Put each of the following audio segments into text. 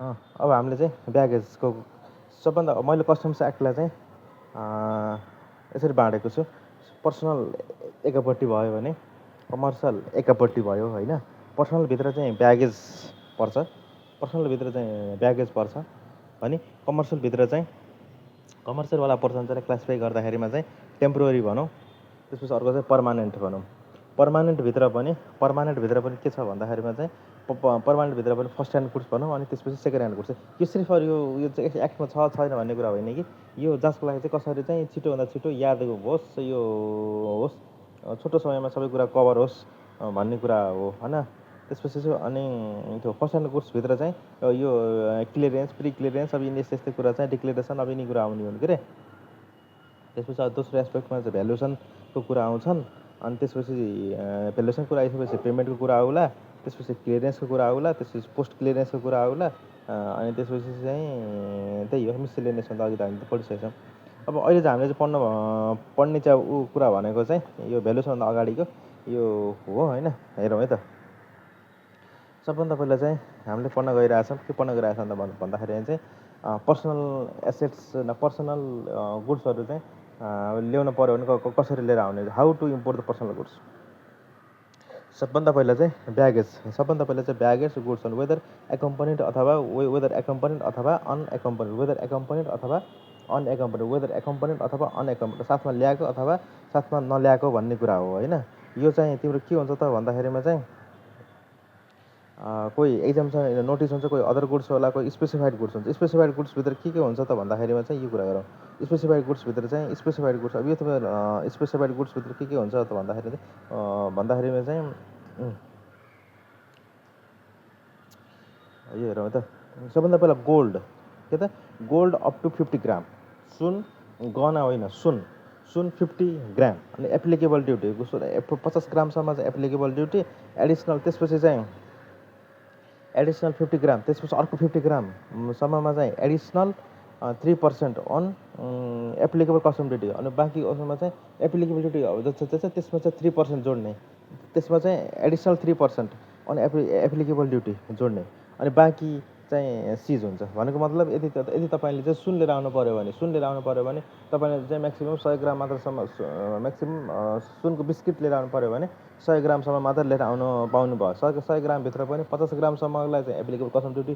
अब हामीले चाहिँ ब्यागेजको सबभन्दा मैले कस्टम्स एक्टलाई चाहिँ यसरी बाँडेको छु। पर्सनल एकापट्टि भयो भने कमर्सियल एकापट्टि भयो होइन। पर्सनलभित्र चाहिँ ब्यागेज पर्छ, पर्सनलभित्र चाहिँ ब्यागेज पर्छ भने कमर्सियलभित्र चाहिँ कमर्सियलवाला पर्सनलाई क्लासिफाई गर्दाखेरिमा चाहिँ टेम्पोररी भनौँ, त्यसपछि अर्को चाहिँ पर्मानेन्ट भनौँ। पर्मानेन्टभित्र पनि के छ भन्दाखेरिमा चाहिँ पर्मानेन्टभित्र पनि फर्स्ट ह्यान्ड गुड्स भनौँ अनि त्यसपछि सेकेन्ड ह्यान्ड गुड्स। यो सिर्फ यो चाहिँ एक्टमा छ छैन भन्ने कुरा होइन कि यो जाँचको लागि चाहिँ कसरी चाहिँ छिटोभन्दा छिटो याद होस्, यो होस्, छोटो समयमा सबै कुरा कभर होस् भन्ने कुरा हो होइन। त्यसपछि चाहिँ अनि त्यो फर्स्ट ह्यान्ड गुड्सभित्र चाहिँ यो क्लियरेन्स, प्रि क्लियरेन्स, अब यिनी यस्तै कुरा चाहिँ डिक्लेरेसन, अब यिनी कुरा आउने हुन् के अरे। त्यसपछि दोस्रो एस्पेक्टमा चाहिँ भ्यालुएसनको कुरा आउँछन् अनि त्यसपछि भ्यालुएसन कुरा आइसकेपछि पेमेन्टको कुरा आउला, त्यसपछि क्लियरेन्सको कुरा आउला, त्यसपछि पोस्ट क्लियरेन्सको कुरा आउला अनि त्यसपछि चाहिँ त्यही हो मिसलेनियस भन्दा अघि त हामी त पढिसकेछौँ। अब अहिले चाहिँ हामीले चाहिँ पढ्ने चाहिँ कुरा भनेको चाहिँ यो भ्यालुएसनभन्दा अगाडिको यो हो होइन। हेरौँ है त, सबभन्दा पहिला चाहिँ हामीले पढ्न गइरहेछौँ के पढ्न गइरहेछौँ भन्दाखेरि चाहिँ पर्सनल एसेट्स पर्सनल गुड्सहरू चाहिँ ल्याउन पऱ्यो भने कसरी लिएर आउने, how to import the personal goods. सबभन्दा पहिला चाहिँ ब्यागेज गुड्स वेदर एक्कम्पनीड अथवा अनएकम्पनीड साथमा ल्याएको अथवा साथमा नल्याएको भन्ने कुरा हो होइन। यो चाहिँ तिम्रो के हुन्छ त भन्दाखेरिमा चाहिँ कोही एक्जाम्सन नोटिस हुन्छ, कोही अदर गुड्स होला, कोही स्पेसिफाइड गुड्स हुन्छ। स्पेसिफाइड गुड्सभित्र के हुन्छ त भन्दाखेरिमा चाहिँ यो कुरा गरौँ। स्पेसिफाइड गुड्सभित्र चाहिँ स्पेसिफाइड गुड्स, अब यो तपाईँ स्पेसिफाइड गुड्सभित्र के हुन्छ त भन्दाखेरिमा चाहिँ यो हेरौँ त। सबभन्दा पहिला गोल्ड, के त गोल्ड अप टु 50 ग्राम, सुन गहना होइन सुन 50 ग्राम अनि एप्लिकेबल ड्युटी 50 ग्रामसम्म चाहिँ एप्लिकेबल ड्युटी एडिसनल, त्यसपछि चाहिँ एडिसनल 50 ग्राम, त्यसपछि अर्को 50 ग्रामसम्ममा चाहिँ additional 3% on applicable custom duty अनि बाँकी उसमा चाहिँ एप्लिकेबल ड्युटी जस्तो छ त्यसमा चाहिँ 3% जोड्ने, त्यसमा चाहिँ एडिसनल 3% अन एप्लिकेबल ड्युटी जोड्ने अनि बाँकी चाहिँ सिज हुन्छ। भनेको मतलब यदि तपाईँले चाहिँ सुन लिएर आउनु पऱ्यो भने तपाईँले चाहिँ म्याक्सिमम् 100 ग्राम मात्रसम्म म्याक्सिमम् सुनको बिस्किट लिएर आउनु पऱ्यो भने 100 ग्रामसम्म मात्र लिएर आउनु पाउनुभयो। 100 ग्रामभित्र पनि 50 ग्रामसम्मलाई चाहिँ एप्लिकेबल कस्टम ड्युटी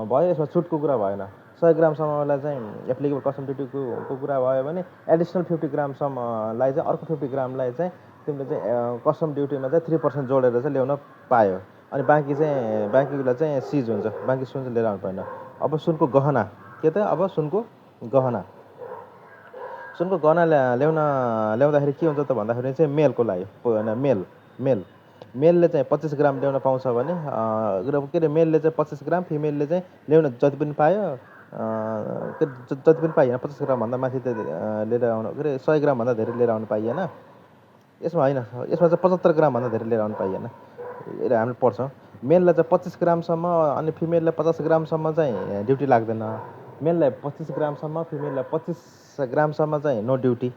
भयो, यसमा छुटको कुरा भएन। 100 ग्रामसम्मलाई चाहिँ एप्लिकेबल कस्टम ड्युटीको कुरा भयो भने एडिसनल 50 ग्रामसम्मलाई चाहिँ अर्को 50 ग्रामलाई चाहिँ तिमीले चाहिँ कस्टम ड्युटीमा चाहिँ 3% जोडेर चाहिँ ल्याउन पायो अनि बाँकीलाई चाहिँ सिज हुन्छ, बाँकी सुन चाहिँ लिएर आउनु पाएन। अब सुनको गहना, के त अब सुनको गहना ल्याउँदाखेरि के हुन्छ त भन्दाखेरि चाहिँ मेलको लागि होइन, मेलले चाहिँ 25 ग्राम ल्याउन पाउँछ भने के अरे मेलले चाहिँ 25 ग्राम, फिमेलले चाहिँ ल्याउन जति पनि पायो जति पनि पाइएन, 50 ग्रामभन्दा माथि त लिएर आउनु के अरे 100 ग्रामभन्दा धेरै लिएर आउनु पाइएन। यसमा होइन, यसमा चाहिँ 75 ग्रामभन्दा धेरै लिएर आउनु पाइएन। हामीले पढ्छौँ मेललाई चाहिँ 25 ग्रामसम्म अनि फिमेललाई 50 ग्रामसम्म चाहिँ ड्युटी लाग्दैन। मेललाई 25 ग्रामसम्म, फिमेललाई 25 ग्रामसम्म चाहिँ नो ड्युटी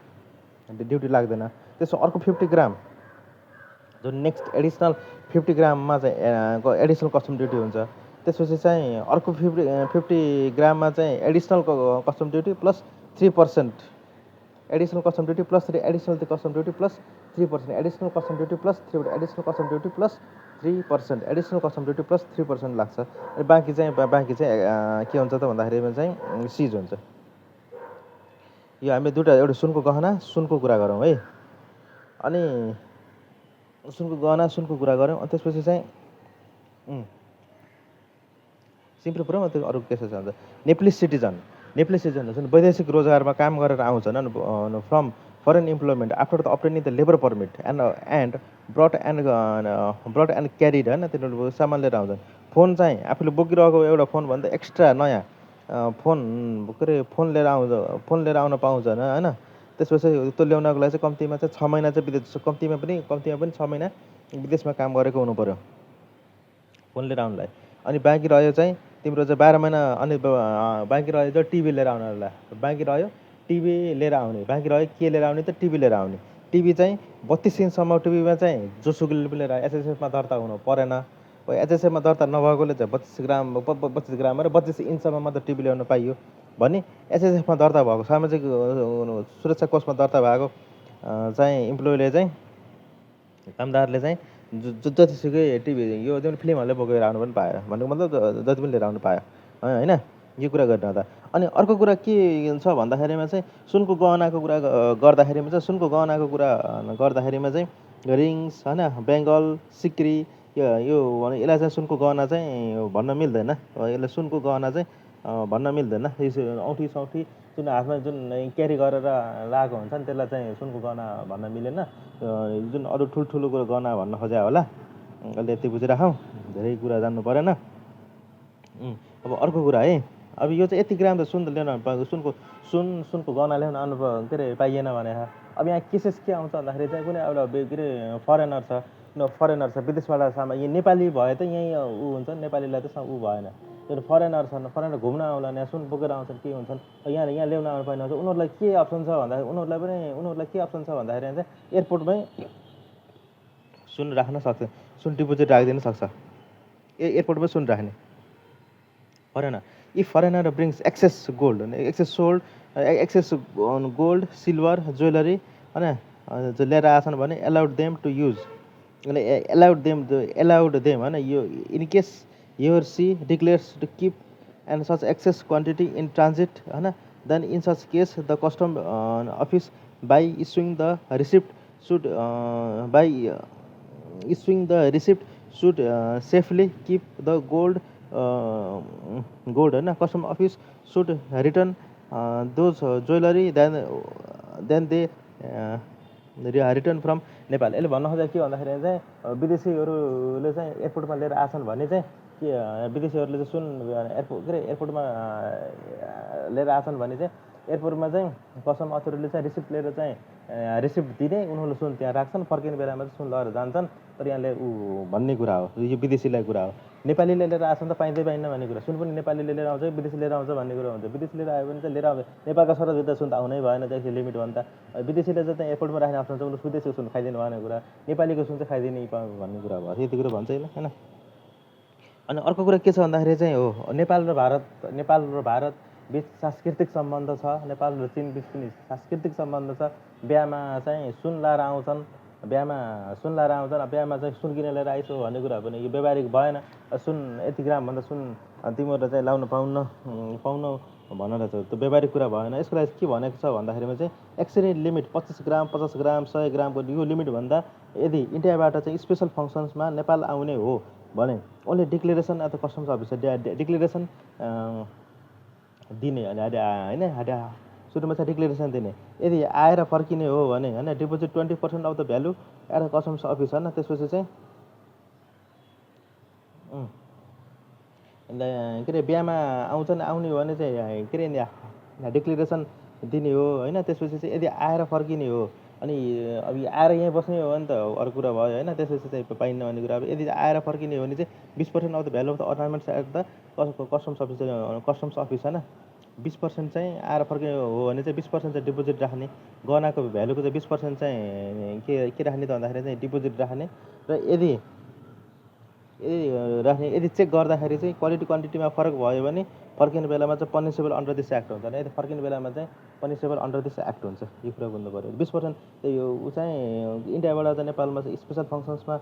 लाग्दैन। त्यसो अर्को 50 ग्राम जो नेक्स्ट एडिसनल 50 ग्राममा चाहिँ एडिसनल कस्टम ड्युटी हुन्छ। त्यसपछि चाहिँ अर्को 50 ग्राममा चाहिँ additional custom duty plus 3%, additional custom duty plus 3 additional custom duty plus 3%, additional custom duty plus 3, additional custom duty plus 3%, additional custom duty plus 3% लाग्छ। अनि बाँकी चाहिँ के हुन्छ त भन्दाखेरिमा चाहिँ सिज हुन्छ। यो हामीले दुईवटा, एउटा सुनको गहना सुनको कुरा गरौँ है, अनि सुनको गहना सुनको कुरा गऱ्यौँ अनि त्यसपछि चाहिँ सिम्पल पुऱ्याउँ। त्यो अरू केस हुन्छ नेप्लिस सिटिजन जुन वैदेशिक रोजगारमा काम गरेर आउँछन् from foreign employment after the obtaining the labour permit and brought and carried होइन, तिनीहरू सामान लिएर आउँछन्। फोन चाहिँ आफूले बोकिरहेको एउटा फोनभन्दा एक्स्ट्रा नयाँ फोन लिएर आउन पाउँछन् होइन। त्यसपछि त्यो ल्याउनको लागि चाहिँ कम्तीमा चाहिँ 6 महिना चाहिँ विदेश, कम्तीमा पनि 6 महिना विदेशमा काम गरेको हुनु पऱ्यो फोन लिएर आउनलाई। अनि बाँकी रह्यो चाहिँ तिम्रो चाहिँ 12 महिना अनि बाँकी रह्यो चाहिँ टिभी लिएर आउनलाई, बाँकी रह्यो टिभी लिएर आउने, बाँकी रह्यो के लिएर आउने त टिभी लिएर आउने। टिभी चाहिँ 32 इन्चसम्म टिभीमा चाहिँ जोसुकैले पनि लिएर एसएसएफमा दर्ता हुनु परेन। एचएसएमा दर्ता नभएकोले चाहिँ 25 ग्राम र 25 इन्चसम्म मात्र टिभी ल्याउन पाइयो भने एचएसएफमा दर्ता भएको सामाजिक सुरक्षा कोषमा दर्ता भएको चाहिँ इम्प्लोइले चाहिँ कामदारले चाहिँ जतिसुकै टिभी यो जुन फिल्महरूले बोकेर आउनु पनि पायो भनेको मतलब जति पनि लिएर आउनु पायो होइन यो कुरा गर्दा अनि अर्को कुरा के छ भन्दाखेरिमा चाहिँ सुनको गहनाको कुरा गर्दाखेरिमा चाहिँ सुनको गहनाको कुरा गर्दाखेरिमा चाहिँ रिङ्स होइन बेङ्गल सिक्री यो भने यसलाई चाहिँ सुनको गहना चाहिँ भन्न मिल्दैन यसलाई सुनको गहना चाहिँ भन्न मिल्दैन औँठी सौठी जुन हातमा जुन क्यारी गरेर लगाएको हुन्छ नि त्यसलाई चाहिँ सुनको गहना भन्न मिलेन जुन अरू ठुल्ठुलो कुरो गहना भन्न खोज्या होला अहिले यति बुझिराखौँ धेरै कुरा जान्नु परेन अब अर्को कुरा है अब यो चाहिँ यति ग्राम त सुन त ल्याउन पाएको सुनको गहना ल्याउन आउनु के अरे पाइएन भने अब यहाँ केसेस के आउँछ भन्दाखेरि चाहिँ कुनै एउटा के अरे फरेनर छ विदेशबाट यहाँ नेपाली भए त यहीँ ऊ हुन्छ नेपालीलाई त ऊ भएन त्यो फरेनर छन् फरेनर घुम्न आउला यहाँ सुन बोकेर आउँछन् के हुन्छन् यहाँ ल्याउन आउनु पाइने हुन्छ उनीहरूलाई के अप्सन छ भन्दाखेरि उनीहरूलाई के अप्सन छ भन्दाखेरि चाहिँ एयरपोर्टमै सुन राख्न सक्छ सुन डिपोजिट राखिदिन सक्छ एयरपोर्टमै सुन राख्ने foreigner if foreigner brings excess gold silver jewellery होइन लिएर आछन् भने अलाउड देम होइन यो in case he or she declares to keep and such excess quantity in transit then in such case the custom office by issuing the receipt should safely keep the gold custom office should return those jewelry then they return from Nepal यसले भन्न खोजेको के भन्दाखेरि चाहिँ विदेशीहरूले चाहिँ एयरपोर्टमा लिएर आछन् भने चाहिँ के विदेशीहरूले चाहिँ सुन एयरपोर्टमा लिएर आछन् भने चाहिँ एयरपोर्टमा चाहिँ कस्टम अथोरिटीले चाहिँ रिसिप्ट दिने उनीहरूले सुन त्यहाँ राख्छन् फर्किने बेलामा चाहिँ सुन लगेर जान्छन् तर यहाँले भन्ने कुरा हो यो विदेशीलाई कुरा हो नेपालीले लिएर आछन् त पाइँदै पाइन्न भन्ने कुरा सुन पनि नेपालीले लिएर आउँछ विदेशी लिएर आउँछ भन्ने कुरा हुन्छ विदेशी लिएर आयो भने चाहिँ लिएर आउँछ नेपालका सरहदभित्र सुन त आउनै भएन चाहिँ लिमिट भन्दा विदेशीले चाहिँ एयरपोर्टमा राख्ने अप्सन छ उनीहरू विदेशीको सुन खाइदिनु भन्ने कुरा नेपालीको सुन चाहिँ खाइदिने भन्ने कुरा भयो यति कुरा भन्छ होइन अनि अर्को कुरा के छ भन्दाखेरि चाहिँ हो नेपाल र भारत बिच सांस्कृतिक सम्बन्ध छ नेपाल र चीन बिच पनि सांस्कृतिक सम्बन्ध छ बिहामा चाहिँ सुन लाएर आउँछन् बिहामा चाहिँ सुन किन लिएर आइसो भन्ने कुरा पनि यो व्यावहारिक भएन सुन यति ग्राम भन्दा सुन तिमीहरू चाहिँ लाउन पाउनु भनेर चाहिँ त्यो व्यावहारिक कुरा भएन यसको लागि के भनेको छ भन्दाखेरिमा चाहिँ एक्सिडेन्ट लिमिट 25 ग्राम 50 ग्राम 100 ग्रामको यो लिमिट भन्दा यदि इन्डियाबाट चाहिँ स्पेसल फङ्सन्समा नेपाल आउने हो भने ओन्ली डिक्लेरेसन अथवा कस्टम्स अफिसर डिक्लेरेसन दिने होइन सुरुमा चाहिँ डिक्लेरेसन दिने यदि आएर फर्किने हो भने होइन deposit 20% of the value at customs office होइन त्यसपछि चाहिँ के अरे बिहामा आउने हो भने चाहिँ के अरे डिक्लेरेसन दिने हो होइन त्यसपछि चाहिँ यदि आएर फर्किने हो अनि अब आएर यहीँ बस्ने हो भने त अरू कुरा भयो होइन त्यसपछि चाहिँ पाइन्न भन्ने कुरा अब यदि आएर फर्किने हो भने चाहिँ 20% of the value of the ornaments at the customs office होइन 20% चाहिँ आएर फर्किने हो भने चाहिँ 20% चाहिँ डिपोजिट राख्ने गहनाको भ्यालुको चाहिँ 20% चाहिँ के राख्ने त भन्दाखेरि चाहिँ डिपोजिट राख्ने र यदि चेक गर्दाखेरि चाहिँ क्वान्टिटीमा फरक भयो भने फर्किने बेलामा चाहिँ पनिसेबल अन्डर दिस एक्ट हुन्छ यदि फर्किने बेलामा चाहिँ पनिसेबल अन्डर दिस एक्ट हुन्छ यो कुरा बुझ्नु पऱ्यो 20% यो ऊ चाहिँ इन्डियाबाट चाहिँ नेपालमा चाहिँ स्पेसल फङ्सन्समा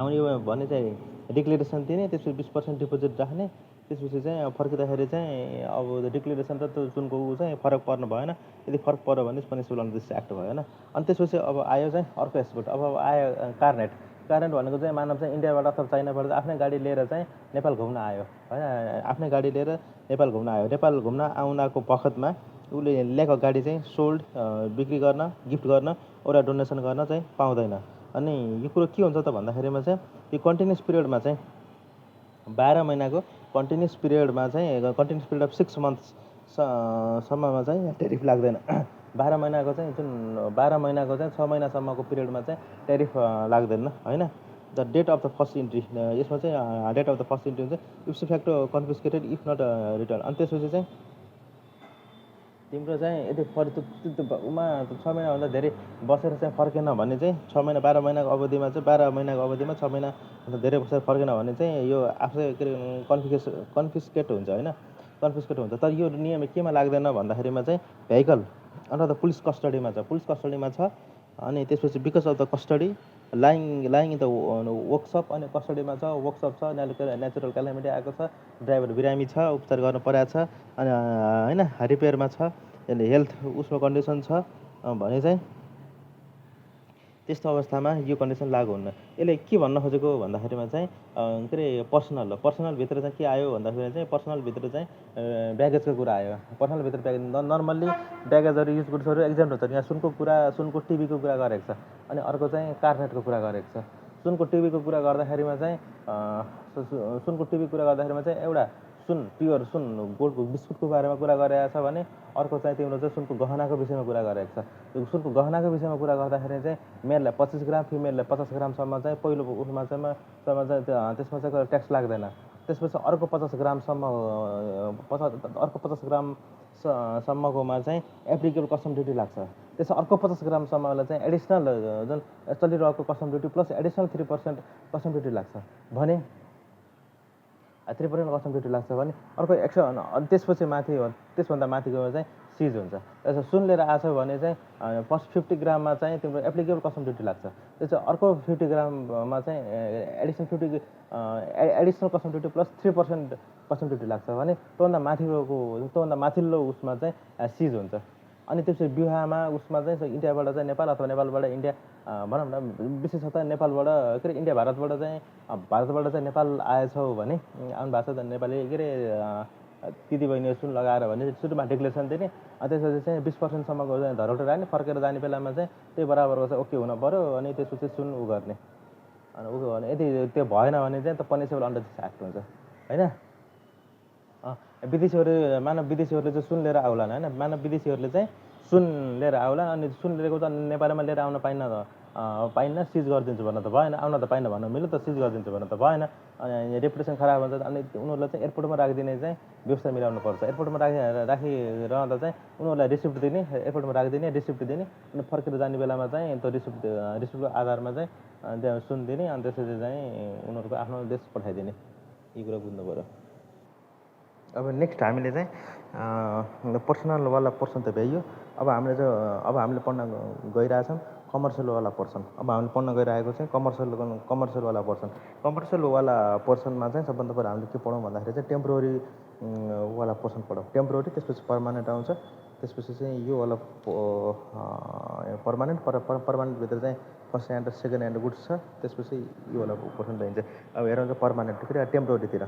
आउने भने चाहिँ डिक्लेरेसन दिने त्यसपछि 20% डिपोजिट राख्ने त्यसपछि चाहिँ फर्किँदाखेरि चाहिँ अब डिक्लेरेसन र त्यो जुनको ऊ चाहिँ फरक पर्नु भएन यदि फरक पर्यो भने पनिसेबल अन्डर दिस एक्ट भयो होइन अनि त्यसपछि अब आयो चाहिँ अर्को एस्पेक्ट अब आयो कारनेट भनेको चाहिँ मानव चाहिँ इन्डियाबाट अथवा चाइनाबाट आफ्नै गाडी लिएर चाहिँ नेपाल घुम्न आयो होइन आफ्नै गाडी लिएर नेपाल घुम्न आउनको बखतमा उसले ल्याएको गाडी चाहिँ सोल्ड बिक्री गर्न गिफ्ट गर्न एउटा डोनेसन गर्न चाहिँ पाउँदैन अनि यो कुरो के हुन्छ त भन्दाखेरिमा चाहिँ यो कन्टिन्युस पिरियडमा चाहिँ 12 महिनाको कन्टिन्युस पिरियड अफ 6 मन्थ्स सम्ममा चाहिँ टेरिफ लाग्दैन 12 महिनाको चाहिँ 6 महिनासम्मको पिरियडमा चाहिँ टेरिफ लाग्दैन होइन the date of the first entry यसमा चाहिँ date of the first entry हुन्छ if facto confiscated if not return अनि त्यसपछि चाहिँ तिम्रो चाहिँ यदि उमा 6 महिनाभन्दा धेरै बसेर चाहिँ फर्केन भने चाहिँ 6 महिना 12 महिनाको अवधिमा चाहिँ 12 महिनाको अवधिमा 6 महिनाभन्दा धेरै बसेर फर्केन भने चाहिँ यो आफै के अरे कन्फिस्केट हुन्छ होइन, कन्फिस्केट हुन्छ। तर यो नियम केमा लाग्दैन भन्दाखेरिमा चाहिँ भेहिकल अन्डर द पुलिस कस्टडीमा छ, पुलिस कस्टडीमा छ। अनि त्यसपछि because of the custody lying in the workshop, अनि कस्टडीमा छ, वर्कसप छ, नेचुरल क्यालामिटी आएको छ, ड्राइभर बिरामी छ, उपचार गर्नु परेको छ, अनि होइन रिपेयरमा छ, यसले हेल्थ उसमा कन्डिसन छ भने चाहिँ त्यस्तो अवस्थामा यो कन्डिसन लागु हुन्न। यसले के भन्न खोजेको भन्दाखेरिमा चाहिँ के अरे पर्सनलभित्र चाहिँ के आयो भन्दाखेरि चाहिँ पर्सनलभित्र चाहिँ ब्यागेजको कुरा आयो। पर्सनलभित्र ब्यागेज नर्मल्ली ब्यागेजहरू युज गुड्सहरू एक्जाम्पल हुन्छ। यहाँ सुनको टिभीको कुरा गरेको छ, अनि अर्को चाहिँ कारनेटको कुरा गरेको छ। सुनको टिभीको कुरा गर्दाखेरिमा चाहिँ एउटा प्योर सुन गोल्डको बिस्कुटको बारेमा कुरा गरेको छ भने अर्को चाहिँ तिम्रो चाहिँ सुनको गहनाको विषयमा कुरा गरेको छ। त्यो सुनको गहनाको विषयमा कुरा गर्दाखेरि चाहिँ मेललाई 25 ग्राम, फिमेललाई 50 ग्रामसम्म चाहिँ पहिलो उसमा चाहिँ त्यसमा चाहिँ ट्याक्स लाग्दैन। त्यसपछि अर्को 50 ग्रामसम्म अर्को 50 ग्रामसम्मकोमा चाहिँ एप्लिकेबल कस्टम ड्युटी लाग्छ। त्यसो अर्को 50 ग्रामसम्मलाई चाहिँ एडिसनल जुन चलिरहेको custom duty plus additional 3% custom duty लाग्छ भने 3% कस्टम ड्युटी लाग्छ भने अर्को त्यसपछि त्यसभन्दा माथिको चाहिँ सिज हुन्छ। त्यसो सुन लिएर आछ भने चाहिँ फर्स्ट 50 ग्राममा चाहिँ तिम्रो एप्लिकेबल कस्टम ड्युटी लाग्छ। त्यसो अर्को 50 ग्राममा चाहिँ additional custom duty plus 3% custom duty लाग्छ भने त्योभन्दा माथिल्लो उसमा चाहिँ सिज हुन्छ। अनि त्यसपछि विवाहमा उसमा चाहिँ इन्डियाबाट चाहिँ नेपाल अथवा नेपालबाट इन्डिया भनौँ न विशेषतः नेपालबाट के अरे इन्डिया भारतबाट चाहिँ नेपाल आएछौ भने आउनु भएको छ नेपाली के अरे दिदीबहिनी सुन लगाएर भने सुरुमा डिक्लेरेसन दिने, त्यसपछि चाहिँ 20%सम्मको चाहिँ धरोहर राख्ने, फर्केर जाने बेलामा चाहिँ त्यही बराबरको चाहिँ ओके हुन पऱ्यो। अनि त्यसपछि सुन उ गर्ने, अनि उ गर्ने। यदि त्यो भएन भने चाहिँ त पनिसेबल अन्डर दिस एक्ट हुन्छ होइन। विदेशीहरूले चाहिँ सुन लिएर आउलान् होइन, विदेशीहरूले चाहिँ सुन लिएर आउलान्। अनि सुन लिएको त नेपालमा लिएर आउन पाइन्न, सिज गरिदिन्छु भन्न त भएन, आउन त पाइन्न भन्न मिल्यो, त सिज गरिदिन्छु भन्न त भएन। अनि रेपुटेसन खराब हुन्छ। अनि उनीहरूलाई चाहिँ एयरपोर्टमा राखिदिने चाहिँ व्यवस्था मिलाउनु पर्छ। एयरपोर्टमा राखिरहँदा चाहिँ उनीहरूलाई रिसिप्ट दिने, एयरपोर्टमा राखिदिने, रिसिप्ट दिने, अनि फर्केर जाने बेलामा चाहिँ त्यो रिसिप्टको आधारमा चाहिँ त्यहाँ सुन दिने, अनि त्यसपछि चाहिँ उनीहरूको आफ्नो देश पठाइदिने। यी कुरा बुझ्नु पऱ्यो। अब नेक्स्ट हामीले चाहिँ पर्सनलवाला पोर्सन त भ्याइयो। अब हामीले पढ्न गइरहेछौँ कमर्सियलवाला पोर्सन। अब हामीले पढ्न गइरहेको चाहिँ कमर्सियलवाला पोर्सन। कमर्सियलवाला पोर्सनमा चाहिँ सबभन्दा पहिला हामीले के पढौँ भन्दाखेरि चाहिँ टेम्पोररी वाला पोर्सन पढौँ। टेम्पोररी, त्यसपछि पर्मानेन्ट आउँछ। त्यसपछि चाहिँ यो वाला पर्मानेन्टभित्र चाहिँ फर्स्ट ह्यान्ड र सेकेन्ड ह्यान्ड गुड्स छ। त्यसपछि यो वाला पोर्सन पाइन्छ। अब हेरौँ चाहिँ पर्मानेन्ट के अरे टेम्पोररीतिर।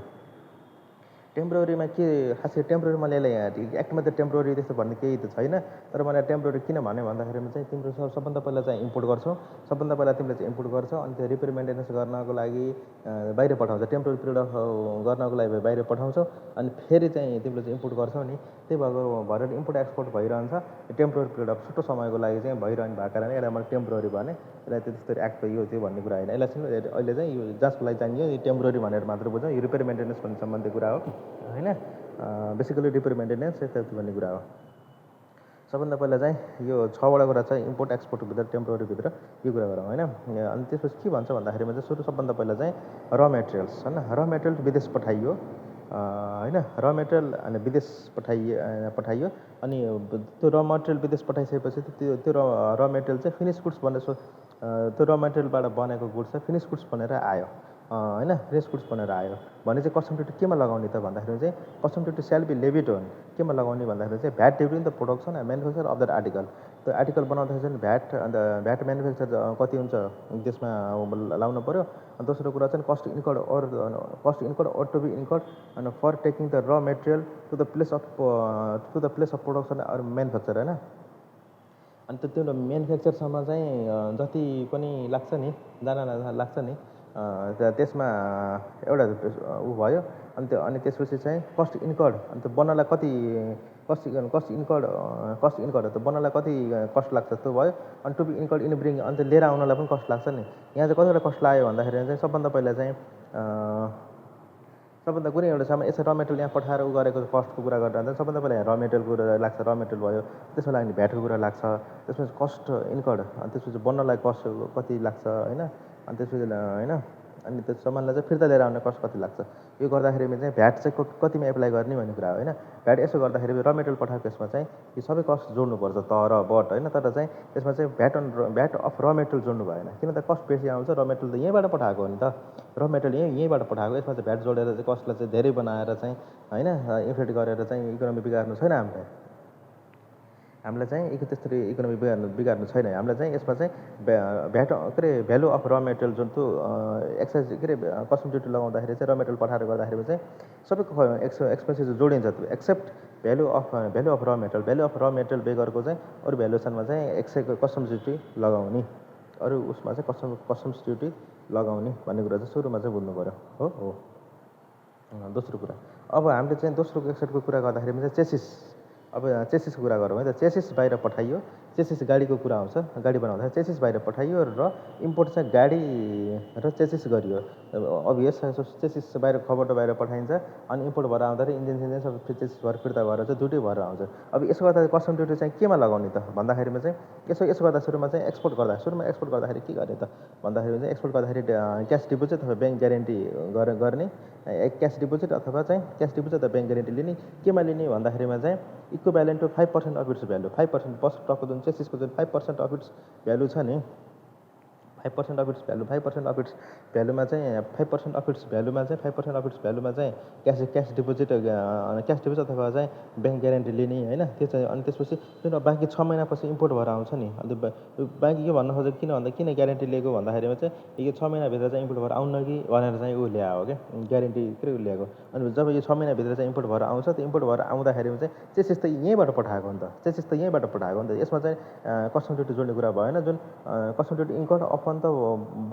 टेम्पोररीमा के खासै टेम्पोररी मैले एक्टमा त टेम्पोररी त्यस्तो भन्ने केही त छैन। तर मैले टेम्पोररी किन भने भन्दाखेरिमा चाहिँ तिम्रो सबभन्दा पहिला चाहिँ इम्पोर्ट गर्छौ। सबभन्दा पहिला तिमीले चाहिँ इम्पोर्ट गर्छौ, अनि त्यो रिपेयर मेन्टेनेन्स गर्नको लागि बाहिर पठाउँछ। टेम्पोररी पिरियड अफ गर्नको लागि बाहिर पठाउँछौ, अनि फेरि चाहिँ तिमीले चाहिँ इम्पोर्ट गर्छौ नि। त्यही भएर इम्पोर्ट एक्सपोर्ट भइरहन्छ। टेम्पोररी पिरियड अफ छोटो समयको लागि चाहिँ भइरहने भएको कारणले यसलाई मैले टेम्पोररी भने। यसलाई त्यस्तो एक्ट यो त्यो भन्ने कुरा होइन। यसलाई अहिले चाहिँ यो जाँचको लागि चाहियो यो टेम्पोररी भनेर मात्र बुझौँ। यो रिपेयर मेन्टेनेन्स भन्ने सम्बन्धी कुरा हो होइन। बेसिकली रिपेयर मेन्टेनेन्स यस्तो भन्ने कुरा हो। सबभन्दा पहिला चाहिँ यो 6वटा कुरा चाहिँ इम्पोर्ट एक्सपोर्टभित्र टेम्पोररीभित्र यो कुरा गरौँ होइन। अनि त्यसपछि के भन्छ भन्दाखेरिमा चाहिँ सबभन्दा पहिला चाहिँ र मेटेरियल्स होइन। र मेटेरियल विदेश पठाइयो होइन। र मेटेरियल अनि विदेश पठाइयो। अनि त्यो र मेटेरियल विदेश पठाइसकेपछि त्यो र मेटेरियल चाहिँ फिनिस गुड्स त्यो र मेटेरियलबाट बनेको गुड्स चाहिँ फिनिस गुड्स भनेर आयो होइन। फिनिस गुड्स भनेर आयो भने चाहिँ कस्टम ड्युटी केमा लगाउने त भन्दाखेरि चाहिँ कस्टम ड्युटी सेल बी लेभिड हुन्। केमा लगाउने भन्दाखेरि चाहिँ VAT duty in the production and manufacture of that article. त्यो आर्टिकल बनाउँदाखेरि चाहिँ भ्याट म्यानुफ्याक्चर कति हुन्छ त्यसमा लाउनु पऱ्यो। अनि दोस्रो कुरा चाहिँ cost incurred or to be incurred अनि for taking the raw material to the place of production or manufacture होइन। अनि त्यो म्यानुफ्याक्चरसम्म चाहिँ जति पनि लाग्छ नि दाना लाग्छ नि त्यसमा एउटा ऊ भयो। अनि त्यसपछि चाहिँ कस्ट इन्कर्ड, अनि त्यो बनाउनलाई कति कस्ट इन्कर्ड त्यो बनाउनलाई कति कस्ट लाग्छ त्यो भयो। अनि to be incurred in bring, अनि त्यो लिएर आउनलाई पनि कस्ट लाग्छ नि। यहाँ चाहिँ कतिवटा कस्ट लाग्यो भन्दाखेरि चाहिँ सबभन्दा पहिला चाहिँ सबभन्दा कुनै एउटा सामान यसो र मेटेरियल यहाँ पठाएर उ गरेको कस्टको कुरा गर्दा सबभन्दा पहिला र मेटेरियलको कुरा लाग्छ, र मेटेरियल भयो, त्यसमा लाग्ने भ्याटको कुरा लाग्छ, त्यसपछि कस्ट इन्कर्ड, अनि त्यसपछि बन्नलाई कस्ट कति लाग्छ होइन, अनि त्यसपछि होइन, अनि त्यो सामानलाई चाहिँ फिर्ता लिएर आउने कस्ट कति लाग्छ, यो गर्दाखेरिमा चाहिँ भ्याट चाहिँ कतिमा एप्लाई गर्ने भन्ने कुरा हो होइन। भ्याट यसो गर्दाखेरि र मेटेरियल पठाएको यसमा चाहिँ यो सबै कस्ट जोड्नुपर्छ तर बट होइन, तर चाहिँ त्यसमा चाहिँ भ्याट अफ र मेटेरियल जोड्नु भएन, किन त कस्ट बेसी आउँछ, र मेटेरियल त यहीँबाट पठाएको हो नि त, र मेटेरियल यहीँबाट पठाएको, यसमा चाहिँ भ्याट जोडेर चाहिँ कस्टलाई चाहिँ धेरै बनाएर चाहिँ होइन इन्फ्लेट गरेर चाहिँ इकोनोमी बिगार्नु छैन हामीलाई चाहिँ त्यसरी इकोनोमी बिगार्नु छैन हामीलाई चाहिँ। यसमा चाहिँ भ्याट के अरे भ्यालु अफ र मेटेरियल जुन त्यो एक्साइज के अरे कस्टम ड्युटी लगाउँदाखेरि चाहिँ र मेटेरियल पठाएर गर्दाखेरि चाहिँ सबैको एक्सपेन्सेस जोडिन्छ, त्यो एक्सेप्ट भ्यालु अफ र मेटेरियल, भ्यालु अफ र मेटेरियल बेगरको चाहिँ अरू भ्यालुएसनमा चाहिँ कस्टम्स ड्युटी लगाउने, अरू उसमा चाहिँ कस्टम्स ड्युटी लगाउने भन्ने कुरा चाहिँ सुरुमा चाहिँ बुझ्नु पऱ्यो हो। दोस्रो कुरा अब हामीले चाहिँ दोस्रो एक्सेप्टको कुरा गर्दाखेरि चाहिँ चेसिस, अब चेसिसको कुरा गरौँ है त। चेसिस बाहिर पठाइयो, चेसिस गाडीको कुरा आउँछ, गाडी बनाउँदा चेसिस बाहिर पठाइयो र इम्पोर्ट चाहिँ गाडी र चेसिस गरियो, अभियस चेसिस बाहिर खबर बाहिर पठाइन्छ, अनि इम्पोर्ट भएर आउँदाखेरि इन्जिन सब चेसिस भएर फिर्ता भएर चाहिँ ड्युटी भएर आउँछ। अब यसो गर्दा कस्टम ड्युटी चाहिँ केमा लगाउने त भन्दाखेरिमा चाहिँ यसो गर्दा सुरुमा चाहिँ एक्सपोर्ट गर्दाखेरि के गर्ने त भन्दाखेरि चाहिँ एक्सपोर्ट गर्दाखेरि क्यास डिपोजिट अथवा ब्याङ्क ग्यारेन्टी गर्ने, क्यास डिपोजिट अथवा ब्याङ्क ग्यारेन्टी लिने, केमा लिने भन्दाखेरिमा चाहिँ equivalent to 5% of its value, 5% first टकको जुन चेसिसको जुन 5% अफ इट्स भ्यालु छ नि, 5% of its value, 5% of its भ्यालुमा चाहिँ 5% अफ इट्स भ्यालुमा चाहिँ क्यास डिपोजिट अथवा चाहिँ ब्याङ्क ग्यारेन्टी लिने होइन, त्यो चाहिँ। अनि त्यसपछि जुन बाँकी 6 महिनापछि इम्पोर्ट भएर आउँछ नि, अन्त बाँकी के भन्न खोजेको किन ग्यारेन्टी लिएको भन्दाखेरिमा चाहिँ यो 6 महिनाभित्र चाहिँ इम्पोर्ट भएर आउन कि भनेर चाहिँ ऊ ल्याएको क्या, ग्यारेन्टी के ल्याएको। अनि जब यो 6 महिनाभित्र चाहिँ इम्पोर्ट भएर आउँछ, त्यो इम्पोर्ट भएर आउँदाखेरिमा चाहिँ चेसिस त यहीँबाट पठाएको हो नि त, यसमा चाहिँ कस्टम ड्युटी जोड्ने कुरा भएन, जुन कस्टम ड्युटी इन्कर्ड अपन त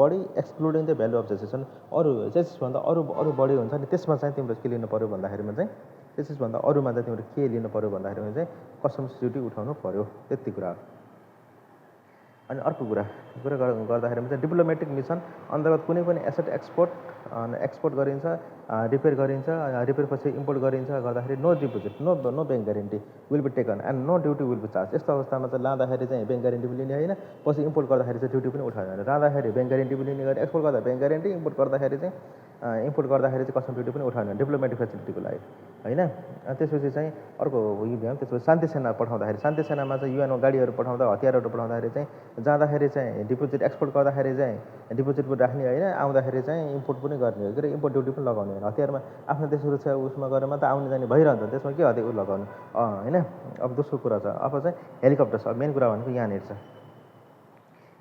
बढी excluding the value of chassis, अरू चेसिसभन्दा अरू बढी हुन्छ नि, त्यसमा चाहिँ तिम्रो के लिनु पऱ्यो भन्दाखेरिमा चाहिँ चेसिसभन्दा अरूमा चाहिँ तिम्रो के लिनु पऱ्यो भन्दाखेरिमा चाहिँ कस्टम्स ड्युटी उठाउनु पऱ्यो, त्यति कुरा हो। अनि अर्को कुरा गर्दाखेरिमा चाहिँ डिप्लोमेटिक मिसन अन्तर्गत कुनै पनि एसेट एक्सपोर्ट गरिन्छ, रिपेयर गरिन्छ, रिपेयरपछि इम्पोर्ट गरिन्छ गर्दाखेरि no deposit, no bank guarantee will be taken and no duty will be charge. यस्तो अवस्थामा चाहिँ लाँदाखेरि चाहिँ ब्याङ्क ग्यारेन्टी पनि लिने होइन, पछि इम्पोर्ट गर्दाखेरि चाहिँ ड्युटी पनि उठाउने होइन। लाँदाखेरि ब्याङ्क ग्यारेन्टी पनि लिने गरी, एक्सपोर्ट गर्दा ब्याङ्क ग्यारेन्टी, इम्पोर्ट गर्दाखेरि चाहिँ कस्टम ड्युटी पनि उठाउने डिप्लोमेटिक फेसिलिटीको लागि होइन। त्यसपछि चाहिँ अर्को यो भ्याउँ, त्यसपछि शान्ति सेना पठाउँदाखेरि, शान्ति सेनामा चाहिँ युएनको गाडीहरू पठाउँदा, हतियारहरू पठाउँदाखेरि चाहिँ जाँदाखेरि चाहिँ डिपोजिट, एक्सपोर्ट गर्दाखेरि चाहिँ डिपोजिट पनि राख्ने होइन, आउँदाखेरि चाहिँ इम्पोर्ट पनि गर्ने हो, के अरे इम्पोर्ट ड्युटी पनि लगाउने होइन। हतियारमा आफ्नो देश सुरक्षा उसमा गरेर मात्रै आउने जाने भइरहन्छ, त्यसमा के हतियार लगाउनु होइन। अब दोस्रो कुरा छ, अब चाहिँ हेलिकप्टर्स, अब मेन कुरा भनेको यहाँनिर छ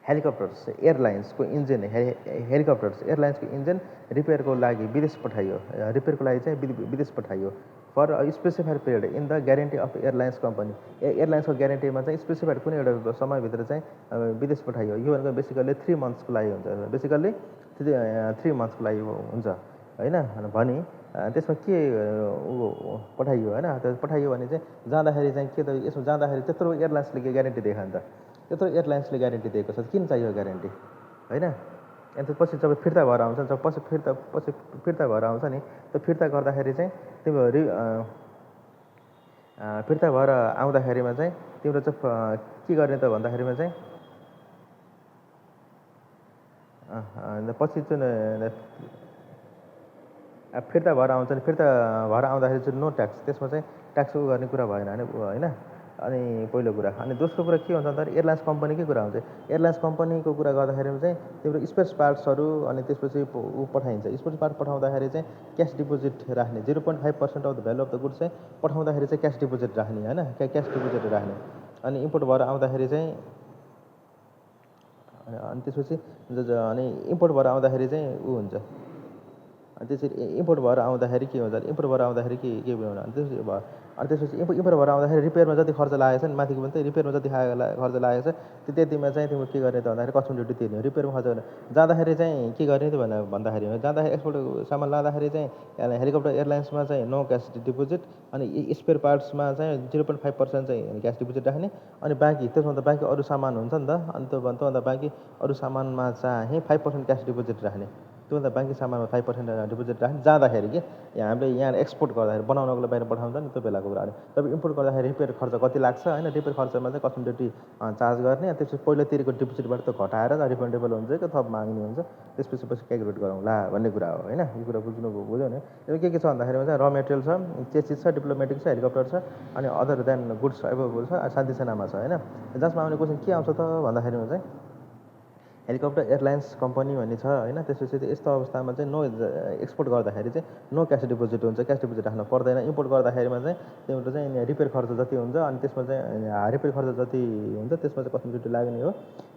हेलिकप्टर्स एयरलाइन्सको इन्जिन, एयरलाइन्सको इन्जिन रिपेयरको लागि विदेश पठाइयो for specified period in the guarantee of airlines company. एयरलाइन्सको ग्यारेन्टीमा चाहिँ स्पेसिफाइड कुनै एउटा समयभित्र चाहिँ विदेश पठाइयो। यो भनेको बेसिकल्ली 3 मन्थ्सको लागि हुन्छ, 3 मन्थ्सको लागि हुन्छ होइन। भने त्यसमा के पठाइयो होइन, पठाइयो भने चाहिँ जाँदाखेरि चाहिँ के त यसमा जाँदाखेरि त्यत्रो एयरलाइन्सले ग्यारेन्टी दिएको नि त, त्यत्रो एयरलाइन्सले ग्यारेन्टी दिएको छ, किन चाहियो ग्यारेन्टी होइन। अनि त्यसपछि जब फिर्ता भएर आउँछ, पछि फिर्ता भएर आउँछ नि, त्यो फिर्ता गर्दाखेरि चाहिँ तिम्रो फिर्ता भएर आउँदाखेरिमा चाहिँ तिम्रो चाहिँ के गर्ने त भन्दाखेरिमा चाहिँ पछि जुन फिर्ता भएर आउँछ नि, फिर्ता भएर आउँदाखेरि चाहिँ नो ट्याक्स, त्यसमा चाहिँ ट्याक्स गर्ने कुरा भएन होइन। अनि पहिलो कुरा। अनि दोस्रो कुरा के हुन्छ भन्दाखेरि एयरलाइन्स कम्पनीकै कुरा हुन्छ। एयरलाइन्स कम्पनीको कुरा गर्दाखेरिमा चाहिँ तिम्रो स्पेयर पार्ट्सहरू अनि त्यसपछि पठाइन्छ। स्पेयर पार्ट पठाउँदाखेरि चाहिँ क्यास डिपोजिट राख्ने, 0.5% of the value of the goods चाहिँ पठाउँदाखेरि चाहिँ क्यास डिपोजिट राख्ने होइन, क्यास डिपोजिट राख्ने। अनि इम्पोर्ट भएर आउँदाखेरि चाहिँ अनि त्यसपछि अनि इम्पोर्ट भएर आउँदाखेरि चाहिँ हुन्छ। अनि त्यसरी इम्पोर्ट भएर आउँदाखेरि के हुन्छ, इम्पोर्ट भएर आउँदाखेरि के भयो भने त्यसपछि भयो। अनि त्यसपछि इम्पोर्ट भएर आउँदाखेरि रिपेयरमा जति खर्च लागेको छ नि, माथिको पनि रिपेयरमा जति खर्च लागेको छ त्यतिमा चाहिँ तिम्रो के गर्ने त भन्दाखेरि कस्टम ड्युटी तिर्ने हो। रिपेयरमा खर्च गर्ने जाँदाखेरि चाहिँ के गर्ने त भन्दाखेरि जाँदाखेरि एक्सपोर्ट सामान लाँदाखेरि चाहिँ हेलिकप्टर एयरलाइन्समा चाहिँ नो क्यास डिपोजिट, अनि स्पेयर पार्ट्समा चाहिँ 0.5% चाहिँ क्यास डिपोजिट राख्ने। अनि बाँकी त्यसभन्दा बाँकी अरू सामान हुन्छ नि त, अनि त्योभन्दा बाँकी अरू सामानमा चाहिँ 5% क्यास डिपोजिट राख्ने त्योभन्दा बाँकी सामानमा 5% डिपोजिट राख्ने जाँदाखेरि कि हामीले यहाँ एक्सपोर्ट गर्दाखेरि बनाउनको लागि बाहिर पठाउँछ नि त्यो बेलाको कुरा हो। तब इम्पोर्ट गर्दाखेरि रिपेयर खर्च कति लाग्छ होइन, रिपेयर खर्चमा चाहिँ कस्टम ड्युटी चार्ज गर्ने, अनि त्यसपछि पहिला तिरेको डिपोजिटबाट त्यो घटाएर रिफन्डेबल हुन्छ कि थप माग्ने हुन्छ, त्यसपछि क्यालकुलेट गरौँला भन्ने कुरा हो होइन। यो कुरा बुझ्यो भने यो के छ भन्दाखेरि चाहिँ र मेटेरियल छ, चेसिस छ, डिप्लोमेटिक छ, हेलिकप्टर छ, अनि अदर देन गुड्स एभाइलेबल छ, शान्ति सेनामा छ होइन। जसमा आउने क्वेसन के आउँछ त भन्दाखेरिमा चाहिँ हेलिकप्टर एयरलाइन्स कम्पनी भन्ने छ होइन। त्यसपछि यस्तो अवस्थामा चाहिँ नो एक्सपोर्ट गर्दाखेरि चाहिँ नो क्यास डिपोजिट हुन्छ, क्यास डिपोजिट राख्नु पर्दैन। इम्पोर्ट गर्दाखेरिमा चाहिँ तिम्रो चाहिँ रिपेयर खर्च जति हुन्छ अनि त्यसमा चाहिँ रिपेयर खर्च जति हुन्छ त्यसमा चाहिँ कस्टम ड्युटी लाग्ने हो।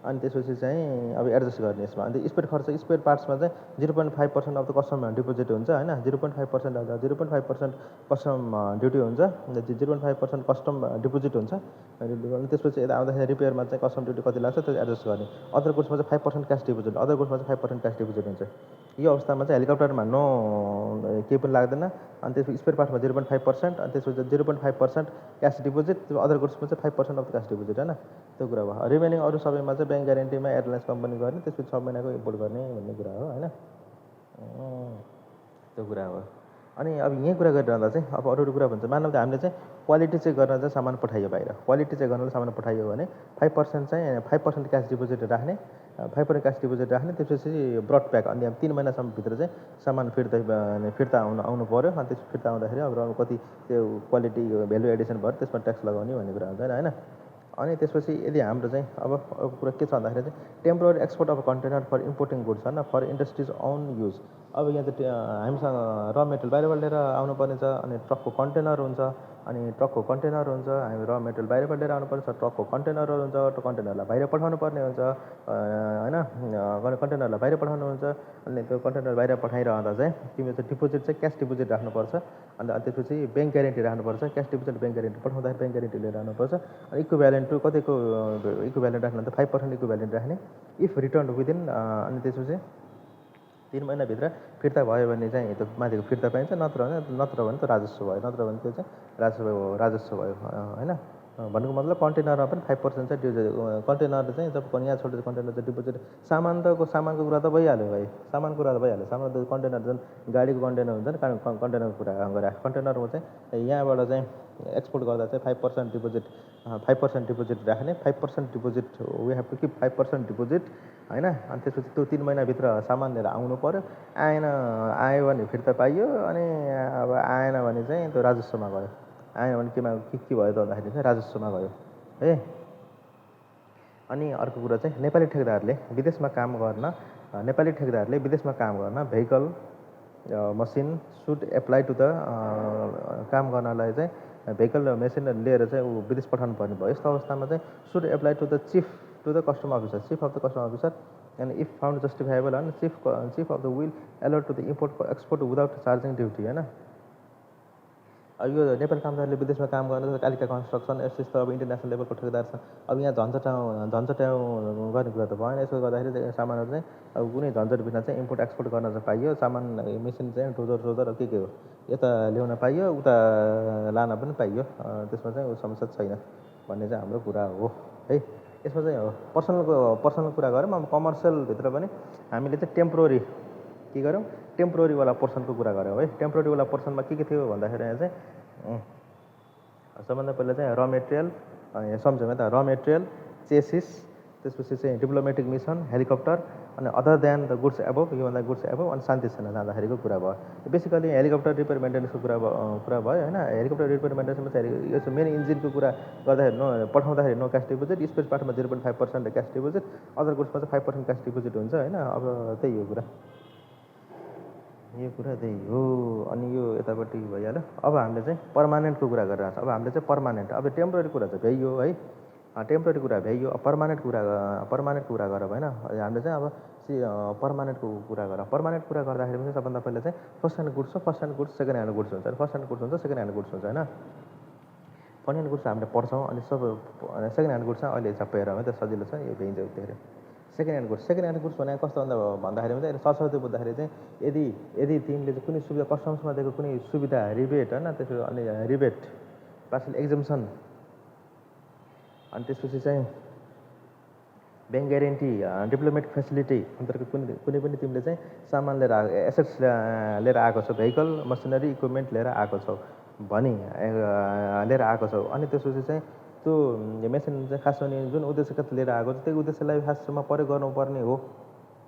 अनि त्यसपछि चाहिँ अब एडजस्ट गर्ने यसमा। अनि स्पेयर खर्च स्पेयर पार्ट्समा चाहिँ 0.5% अफ द कस्टम डिपोजिट हुन्छ होइन। 0.5% कस्टम ड्युटी हुन्छ, 0.5% कस्टम डिपोजिट हुन्छ। अनि त्यसपछि यता आउँदाखेरि रिपेयरमा चाहिँ कस्टम ड्युटी कति लाग्छ त्यो एडजस्ट गर्ने। अदर गुड्समा चाहिँ 5% क्यास डिपोजिट, अदर गुड्समा चाहिँ 5% क्यास डिपोजिट हुन्छ। यो अवस्थामा चाहिँ हेलिकप्टरमा नो केही पनि लाग्दैन। अनि त्यसपछि स्पेयर पार्टमा 0.5%, अनि त्यसपछि 0.5% क्यास डिपोजिट, अदर गुड्समा चाहिँ 5% अफ क्यास डिपोजिट होइन। त्यो कुरा भयो। रिमेनिङ अरू सबैमा चाहिँ ब्याङ्क ग्यारेन्टीमा एयरलाइन्स कम्पनी गर्ने, त्यसपछि 6 महिनाको इम्पोर्ट गर्ने भन्ने कुरा हो होइन। त्यो कुरा हो। अनि अब यहीँ कुरा गरिरहँदा चाहिँ अब अरू कुरा भन्छ, मानव त हामीले चाहिँ क्वालिटी चेक गर्न चाहिँ सामान पठाइयो बाहिर, क्वालिटी चेक गर्नलाई सामान पठाइयो भने 5% क्यास डिपोजिट राख्ने, 5% क्यास डिपोजिट राख्ने, त्यसपछि ब्रड प्याक। अनि अब 3 महिनासम्मभित्र चाहिँ सामान फिर्ता आउनु पऱ्यो। अनि त्यस फिर्ता आउँदाखेरि अब कति त्यो क्वालिटी भ्यालु एडिसन भयो त्यसमा ट्याक्स लगाउने भन्ने कुरा हुन्छ होइन। अनि त्यसपछि यदि हाम्रो चाहिँ अब कुरा के छ भन्दाखेरि चाहिँ temporary export of container for importing goods होइन, फर इन्डस्ट्रिज ओन युज। अब यहाँ चाहिँ हामीसँग र मेटेरियल बाहिरबाट लिएर आउनुपर्ने छ, अनि ट्रकको कन्टेनर हुन्छ, अनि ट्रकको कन्टेनर हुन्छ, हामी र मेटेरियल बाहिरबाट लिएर आउनुपर्ने छ, ट्रकको कन्टेनरहरू हुन्छ, त्यो कन्टेनरलाई बाहिर पठाउनु पर्ने हुन्छ होइन, कन्टेनरलाई बाहिर पठाउनु हुन्छ। अनि त्यो कन्टेनर बाहिर पठाइरहँदा चाहिँ तिमीले चाहिँ डिपोजिट चाहिँ क्यास डिपोजिट राख्नुपर्छ। अन्त त्यसपछि ब्याङ्क ग्यारेन्टी राख्नुपर्छ, क्यास डिपोजिट ब्याङ्क ग्यारेन्टी पठाउँदाखेरि ब्याङ्क ग्यारेन्टी लिएर आउनुपर्छ। अनि इक्विभ्यालेन्ट टु कतिको इक्विभ्यालेन्ट राख्नु त 5% इक्विभ्यालेन्ट राख्ने इफ रिटर्न विदिन। अनि त्यसपछि 3 महिनाभित्र फिर्ता भयो भने चाहिँ त्यो माथिको फिर्ता पाइन्छ, नत्र भने त राजस्व भयो, नत्र भने त्यो चाहिँ राजस्व भयो होइन। भन्नुको मतलब कन्टेनरमा पनि 5% चाहिँ कन्टेनर चाहिँ जब यहाँ छोडेर कन्टेनर चाहिँ डिपोजिट, सामानको कुरा त भइहाल्यो भाइ, सामानको कुरा त भइहाल्यो। सामान त कन्टेनर जुन गाडीको कन्टेनर हुन्छ नि, कन्टेनरको कुरा गरे कन्टेनरमा चाहिँ यहाँबाट चाहिँ एक्सपोर्ट गर्दा चाहिँ 5% डिपोजिट राख्ने, 5% deposit we have to keep 5% deposit होइन। अनि त्यसपछि त्यो 3 महिनाभित्र सामान लिएर आउनु पऱ्यो। आयो भने फिर्ता पाइयो, अनि अब आएन भने चाहिँ त्यो राजस्वमा गयो। आएन भने के भयो त भन्दाखेरि चाहिँ राजस्वमा गयो है। अनि अर्को कुरा चाहिँ नेपाली ठेकेदारले विदेशमा काम गर्न vehicle machine should apply to the काम गर्नलाई चाहिँ भेहिकल मेसिन लिएर चाहिँ ऊ विदेश पठाउनु पर्ने भयो। यस्तो अवस्थामा चाहिँ should apply to the chief of the custom officer and if found justifiable होइन chief of the will allot to the export without charging duty होइन। अब यो नेपाली कामदारले विदेशमा काम गर्न कालिका कन्स्ट्रक्सन यस्तो अब इन्टरनेसनल लेभलको ठेकेदार छ। अब यहाँ झन्झटाउँ गर्ने कुरा त भएन। यसो गर्दाखेरि सामानहरू चाहिँ अब कुनै झन्झट बिना चाहिँ इम्पोर्ट एक्सपोर्ट गर्न चाहिँ पाइयो। सामान मेसिन चाहिँ डोजर के हो यता ल्याउन पाइयो, उता लान पनि पाइयो, त्यसमा चाहिँ समस्या छैन भन्ने चाहिँ हाम्रो कुरा हो है। यसमा चाहिँ पर्सनल कुरा गरौँ। अब कमर्सियलभित्र पनि हामीले चाहिँ टेम्पोररीवाला पोर्सनको कुरा गऱ्यौँ है। टेम्पोररीवाला पोर्सनमा के थियो भन्दाखेरि यहाँ चाहिँ सबभन्दा पहिला चाहिँ र मेटेरियल सम्झौँ है त, र मेटेरियल, चेसिस, त्यसपछि चाहिँ डिप्लोमेटिक मिसन, हेलिकप्टर, अनि other than the goods above, योभन्दा गुड्स एबोभ, अनि शान्ति सेना जाँदाखेरिको कुरा भयो। बेसिकली हेलिकप्टर रिपेयर मेन्टेनेन्सको कुरा भयो होइन। हेलिकप्टर रिपेयर मेन्टेनेन्समा चाहिँ यो मेन इन्जिनको कुरा गर्दाखेरि पठाउँदाखेरि नो क्यास डिपोजिट, स्पेयर पार्टमा 0.5% क्यास डिपोजिट, अदर गुड्समा चाहिँ 5% क्यास डिपोजिट हुन्छ होइन। अब त्यही हो कुरा, त्यही हो। अनि यो यतापट्टि भइहाल्यो। अब हामीले चाहिँ पर्मानेन्टको कुरा गरिरहेको छ। अब हामीले चाहिँ पर्मानेन्ट, अब टेम्पोररी कुरा चाहिँ भ्याइयो है, टेम्पोररी कुरा भ्याइयो। पर्मानेन्ट कुरा गरौँ होइन। हामीले चाहिँ अब पर्मानेन्टको कुरा गरौँ। पर्मानेन्ट कुरा गर्दाखेरि चाहिँ सबभन्दा पहिला चाहिँ first hand goods second hand goods हुन्छ। फर्स्ट ह्यान्ड गुड्स हुन्छ, सेकेन्ड ह्यान्ड गुड्स हुन्छ होइन। फर्स्ट ह्यान्ड गुड्स हामीले पढ्छौँ, अनि सेकेन्ड ह्यान्ड गुड्स चाहिँ अहिले सबै हेरौँ है त, सजिलो छ, यो भ्याइन्छ उतिर। सेकेन्ड ह्यान्ड गुड्स भनेको कस्तो भन्दाखेरि चाहिँ सरस्वती बुझ्दाखेरि चाहिँ यदि तिमीले चाहिँ कुनै सुविधा कस्टम्समा दिएको कुनै सुविधा रिबेट होइन, त्यसो अनि रिबेट पार्सल एक्जम्सन, अनि त्यसपछि चाहिँ ब्याङ्क ग्यारेन्टी डिप्लोमेटिक फेसिलिटी अन्तर्गत कुनै पनि तिमीले चाहिँ सामान लिएर एसेट्स लिएर आएको छौ, भेहिकल मसिनरी इक्विपमेन्ट लिएर आएको छौ भने लिएर आएको छौ अनि त्यसपछि चाहिँ त्यो मेसिन चाहिँ खास भने जुन उद्देश्यका लिएर आएको छ त्यही उद्देश्यलाई खासमा प्रयोग गर्नुपर्ने हो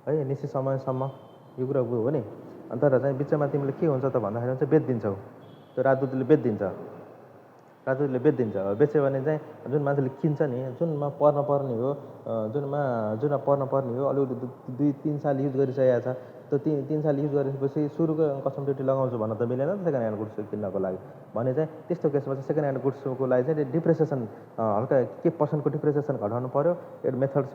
है निश्चित समयसम्म यो कुरा हो नि। तर चाहिँ बिचमा तिमीले के हुन्छ त भन्दाखेरि चाहिँ बेचिदिन्छौ, त्यो राजदूतले बेचिदिन्छ, राजदूतले बेचिदिन्छ। बेच्यो भने चाहिँ जुन मान्छेले किन्छ नि, जुनमा पर्ने हो, जुनमा पर्ने हो अलिकति 2-3 साल युज गरिसकेको छ, त्यो 3 साल युज गरेपछि सुरुको कस्टम ड्युटी लगाउँछु भन्न त मिलेन त सेकेन्ड ह्यान्ड गुड्स किन्नको लागि। भने चाहिँ त्यस्तो केसमा चाहिँ सेकेन्ड ह्यान्ड गुड्सको लागि चाहिँ डिप्रेसिएसन हल्का के पर्सेन्टको डिप्रेसिएसन घटाउनु पऱ्यो। एउटा मेथड छ,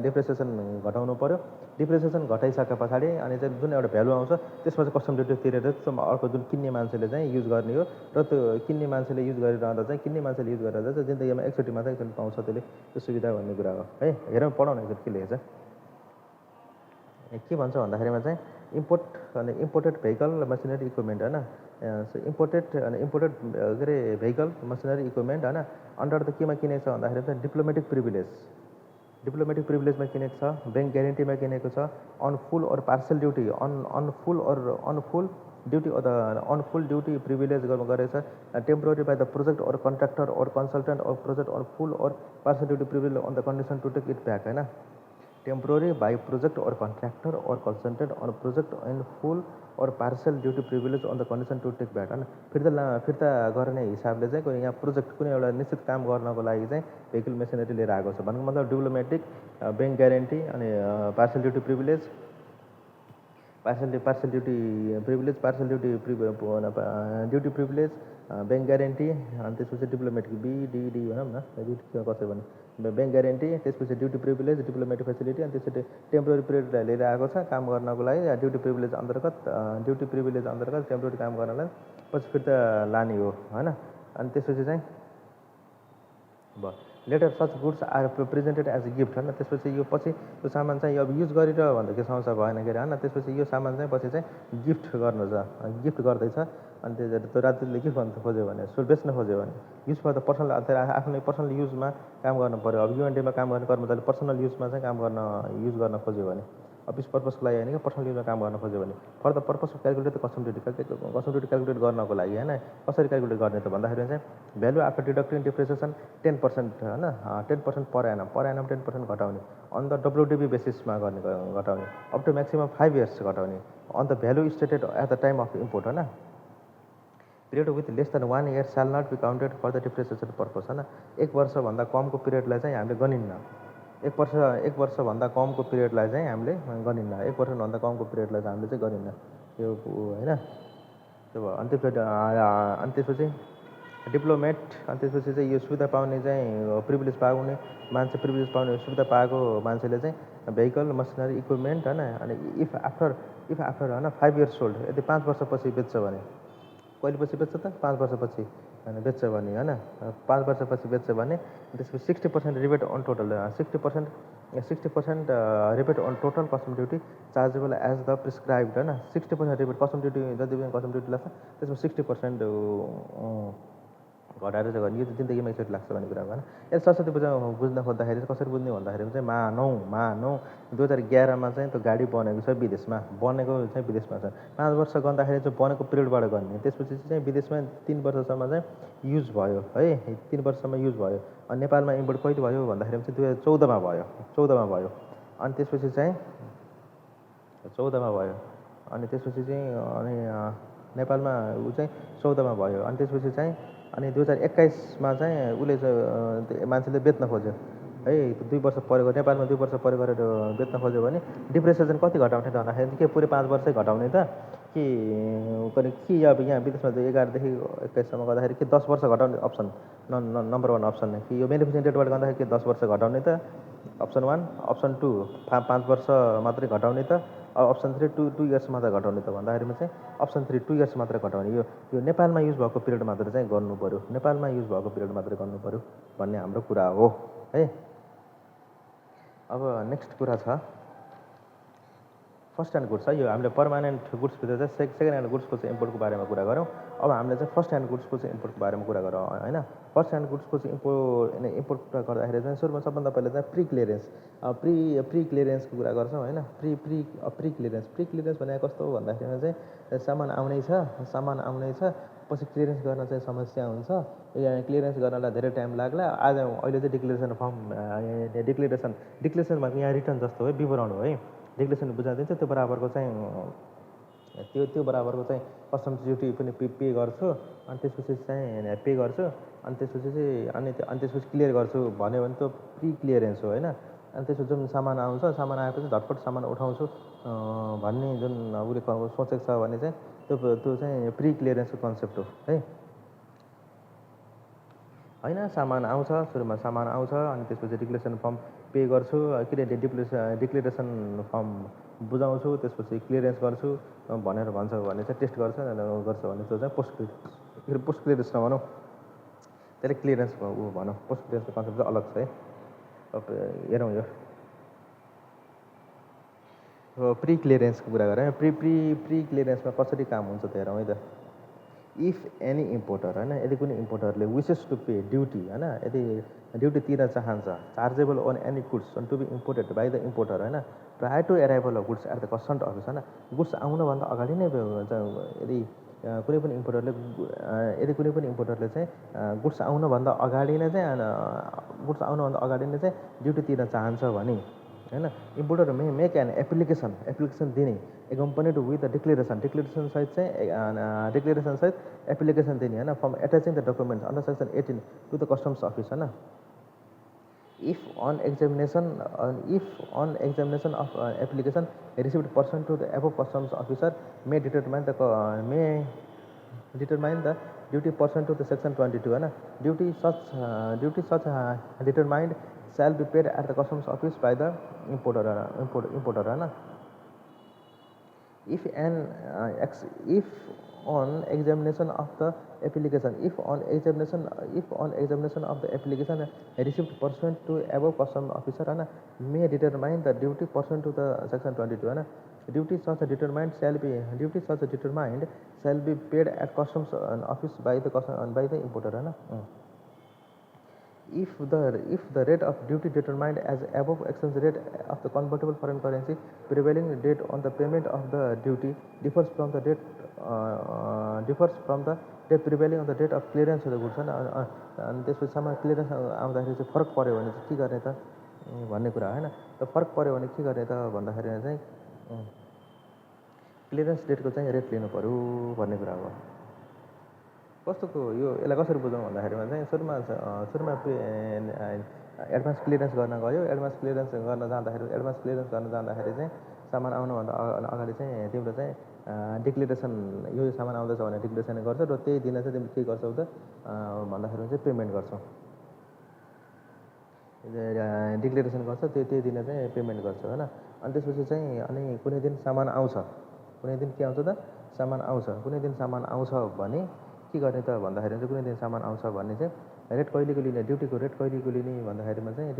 डिप्रेसिएसन घटाउनु पऱ्यो। डिप्रेसिएसन घटाइसके पछाडि अनि चाहिँ जुन एउटा भ्यालु आउँछ त्यसमा चाहिँ कस्टम ड्युटी तिरेर अर्को जुन किन्ने मान्छेले चाहिँ युज गर्ने हो र त्यो किन्ने मान्छेले युज गरिरहँदा चाहिँ जिन्दगीमा एकचोटि मात्रै एकचोटि पाउँछ त्यसले त्यो सुविधा भन्ने कुरा हो है। हेरौँ पढाउन एकचोटि के लेखेछ के भन्छ भन्दाखेरिमा चाहिँ इम्पोर्टेड भेहिकल मसिनरी इक्विपमेन्ट होइन। इम्पोर्टेड के अरे भेहिकल मसिनरी इक्विपमेन्ट होइन अन्डर त केमा किनेको छ भन्दाखेरि चाहिँ डिप्लोमेटिक प्रिभिलेजमा किनेको छ, ब्याङ्क ग्यारेन्टीमा किनेको छ, on full or parcel duty on full duty privilege गरेको छ, temporary by the project or contractor or consultant or project on full or parcel duty privilege on the condition to take it back होइन। Temporary by project or contractor or consultant on project in full or parcel duty privilege on the condition to take back होइन। फिर्ता गर्ने हिसाबले चाहिँ यहाँ project कुनै एउटा निश्चित काम गर्नको लागि चाहिँ भेहिकल मेसिनरी लिएर आएको छ भन्नुको मतलब डिप्लोमेटिक, ब्याङ्क ग्यारेन्टी अनि parcel duty privilege, duty privilege, bank guarantee अनि त्यसपछि डिप्लोमेटिक BDD भनौँ न, कसै भने ब्याङ्क ग्यारेन्टी, त्यसपछि ड्युटी प्रिभिलेज, डिप्लोमेटिक फेसिलिटी अनि त्यसपछि टेम्पोररी पिरियड लिएर आएको छ काम गर्नको लागि ड्युटी प्रिभिलेज अन्तर्गत टेम्पोररी काम गर्नलाई पछि फिर्ता लाने हो होइन। अनि त्यसपछि चाहिँ भयो later such goods are presented as a gift होइन। त्यसपछि यो पछि त्यो सामान चाहिँ अब युज गरेर भन्दा के समस्या भएन के अरे होइन। त्यसपछि यो सामान चाहिँ पछि चाहिँ गिफ्ट गर्दैछ अनि त्यो राजदूतले के भन्न खोज्यो भने बेच्न खोज्यो भने युज फर द पर्सनल आफ्नो पर्सनल युजमा काम गर्नु पऱ्यो। अब UNDमा काम गर्ने कर्मचारीले पर्सनल युजमा चाहिँ युज गर्न खोज्यो भने अफिस पर्पजको लागि होइन कि पर्सनल युजमा काम गर्न खोज्यो भने for the purpose of calculate the custom duty calculate गर्नको लागि होइन। कसरी क्यालकुलेट गर्ने त भन्दाखेरि चाहिँ भ्यालु आफ्टर डिडक्टिङ डिप्रेसिएसन 10% होइन, 10% पर एनम 10% घटाउने अन द WDB बेसिसमा घटाउने अप टु म्याक्सिमम 5 years घटाउने on the value stated at the time of import होइन। Period with less than 1 year साल not be counted for the depreciation purpose होइन। 1 वर्षभन्दा कमको पिरियडलाई चाहिँ हामीले गनिन्न, 1 वर्षभन्दा कमको पिरियडलाई चाहिँ हामीले गनिन्न, 1 वर्षभन्दा कमको पिरियडलाई चाहिँ हामीले चाहिँ गनिन्न त्यो होइन। त्यो भयो अनि त्यसपछि डिप्लोमेट अनि त्यसपछि चाहिँ यो सुविधा पाउने चाहिँ प्रिभिलेज पाउने सुविधा पाएको मान्छेले चाहिँ भेहिकल मसिनरी इक्विपमेन्ट होइन। अनि इफ आफ्टर होइन 5 years ओल्ड यदि 5 वर्षपछि बेच्छ भने कहिले पछि बेच्छ त 5 वर्षपछि होइन बेच्छ भने होइन 5 वर्षपछि बेच्छ भने त्यसपछि 60% rebate on total 60% rebate on total custom duty chargeable as the prescribed होइन। 60% रिबेट कस्टम ड्युटी जति पनि कस्टम ड्युटी लाग्छ त्यसमा 60% घटाएर चाहिँ गर्ने। यो चाहिँ जिन्दगीमा एकचोटि लाग्छ भन्ने कुरा होइन। यसले सरस्वती पूजा बुझ्न खोज्दाखेरि कसरी बुझ्ने भन्दाखेरि चाहिँ मानौ 2011मा चाहिँ त्यो गाडी बनेको छ विदेशमा, चाहिँ विदेशमा छ। 5 वर्ष गर्दाखेरि चाहिँ बनेको पिरियडबाट गर्ने, त्यसपछि चाहिँ विदेशमा 3 वर्षसम्म चाहिँ युज भयो है, 3 वर्षसम्म युज भयो। अनि नेपालमा इम्पोर्ट कहिले भयो भन्दाखेरि चाहिँ 2014मा भयो अनि त्यसपछि चाहिँ 14मा भयो अनि त्यसपछि चाहिँ अनि नेपालमा ऊ चाहिँ 14मा भयो अनि त्यसपछि चाहिँ अनि 2021मा चाहिँ उसले मान्छेले बेच्न खोज्यो है। 2 वर्ष परेको नेपालमा 2 वर्ष परे गरेर बेच्न खोज्यो भने डिप्रेसिएसन कति घटाउने त भन्दाखेरि के पुरै 5 वर्षै घटाउने त कि अब यहाँ विदेशमा 11देखि 21सम्म गर्दाखेरि के 10 वर्ष घटाउने अप्सन नम्बर 1 अप्सन कि यो बेनिफिसियरी डेटबाट गर्दाखेरि के 10 वर्ष घटाउने त अप्सन 1, अप्सन 2 5 वर्ष मात्रै घटाउने त, अप्सन 3 2 years मात्र घटाउने त भन्दाखेरिमा चाहिँ अप्सन 3 2 years मात्र घटाउने। यो नेपालमा युज भएको पिरियड मात्र चाहिँ गर्नु पऱ्यो, नेपालमा युज भएको पिरियड मात्रै गर्नु पऱ्यो भन्ने हाम्रो कुरा हो है। अब नेक्स्ट कुरा छ फर्स्ट ह्यान्ड गुड्स है यो हामीले पर्मानेन्ट गुड्सभित्र चाहिँ सेकेन्ड ह्यान्ड गुड्सको चाहिँ इम्पोर्टको बारेमा कुरा गरौँ अब हामीले चाहिँ फर्स्ट ह्यान्ड गुड्सको चाहिँ इम्पोर्टको बारेमा कुरा गरौँ होइन फर्स्ट ह्यान्ड गुड्सको चाहिँ इम्पोर्ट कुरा गर्दाखेरि चाहिँ सुरुमा सबभन्दा पहिला चाहिँ प्री क्लियरेन्सको कुरा गर्छौँ होइन प्री क्लियरेन्स भनेको कस्तो हो भन्दाखेरि चाहिँ सामान आउनै छ पछि क्लियरेन्स गर्न चाहिँ समस्या हुन्छ क्लियरेन्स गर्नलाई धेरै टाइम लाग्ला आज अहिले चाहिँ डिक्लेरेसन फर्म डिक्लेरेसन भनेको यहाँ रिटर्न जस्तो है विवरण हो है डिक्लेरेसन बुझाइदिन्छ त्यो बराबरको चाहिँ त्यो बराबरको चाहिँ कस्टम्स ड्युटी पनि पे गर्छु अनि त्यसपछि चाहिँ पे गर्छु अनि त्यसपछि क्लियर गर्छु भन्यो भने त्यो प्री क्लियरेन्स हो होइन अनि त्यसपछि जुन सामान आएपछि झटपट सामान उठाउँछु भन्ने जुन उसले सोचेको छ भने चाहिँ त्यो चाहिँ प्री क्लियरेन्सको कन्सेप्ट हो है होइन सुरुमा सामान आउँछ अनि त्यसपछि डिक्लेरेसन फर्म पे गर्छु डिक्लेरेसन फर्म बुझाउँछु त्यसपछि क्लियरेन्स गर्छु भनेर भन्छ भने चाहिँ टेस्ट गर्छ भने त्यो चाहिँ पोस्ट क्लियरेन्स नभनौँ त्यसले क्लियरेन्स भनौँ पोस्ट क्लियरेन्सको कन्सेप्ट चाहिँ अलग छ है हेरौँ यो प्री क्लियरेन्सको कुरा गरेँ प्री क्लियरेन्समा कसरी काम हुन्छ त हेरौँ है त इफ एनी इम्पोर्टर होइन यदि कुनै इम्पोर्टरले विसेस टु पे ड्युटी होइन यदि ड्युटी तिर्न चाहन्छ chargeable on any goods to be imported by the importer होइन prior to arrival of goods at the customs office होइन गुड्स आउनुभन्दा अगाडि नै यदि कुनै पनि इम्पोर्टरले चाहिँ गुड्स आउनुभन्दा अगाडि नै चाहिँ ड्युटी तिर्न चाहन्छ भने होइन इम्पोर्टर मेक एन एप्लिकेसन दिने एक्कम्पनीड विथ द डिक्लेरेसन सहित एप्लिकेसन दिने होइन from attaching the documents under section 18 to the customs office होइन if on examination of application received pursuant to the above customs officer may determine the duty pursuant to the section 22 होइन duty such determined shall be paid at the customs office by the importer होइन if on examination of the application received pursuant to above customs officer होइन may determine the duty pursuant to the section 22 होइन duty such determined shall be paid at customs office by the importer होइन if the rate of duty determined as above exchange rate of the convertible foreign currency prevailing date on the payment of the duty differs from the date prevailing on the date of clearance of the goods अनि त्यसपछि सामान clearance आउँदाखेरि चाहिँ फरक पऱ्यो भने चाहिँ के गर्ने त भन्ने कुरा होइन त फरक पऱ्यो भने के गर्ने त भन्दाखेरि चाहिँ क्लियरेन्स डेटको चाहिँ रेट लिनु पऱ्यो भन्ने कुरा हो कस्तोको यसलाई कसरी बुझौँ भन्दाखेरिमा चाहिँ सुरुमा एडभान्स क्लियरेन्स गर्न गयो एडभान्स क्लियरेन्स गर्न जाँदाखेरि चाहिँ सामान आउनुभन्दा अगाडि चाहिँ तिम्रो चाहिँ डिक्लेरेसन यो सामान आउँदैछ भने डिक्लेरेसन गर्छ र त्यही दिन चाहिँ तिमीले के गर्छौ त भन्दाखेरि चाहिँ पेमेन्ट गर्छौ डिक्लेरेसन गर्छ त्यही दिन चाहिँ पेमेन्ट गर्छ होइन अनि त्यसपछि चाहिँ कुनै दिन सामान आउँछ कुनै दिन के आउँछ त सामान आउँछ भने के गर्ने त भन्दाखेरि चाहिँ कुनै दिन सामान आउँछ भने चाहिँ रेट कहिलेको लिने ड्युटीको रेट कहिलेको लिने भन्दाखेरिमा चाहिँ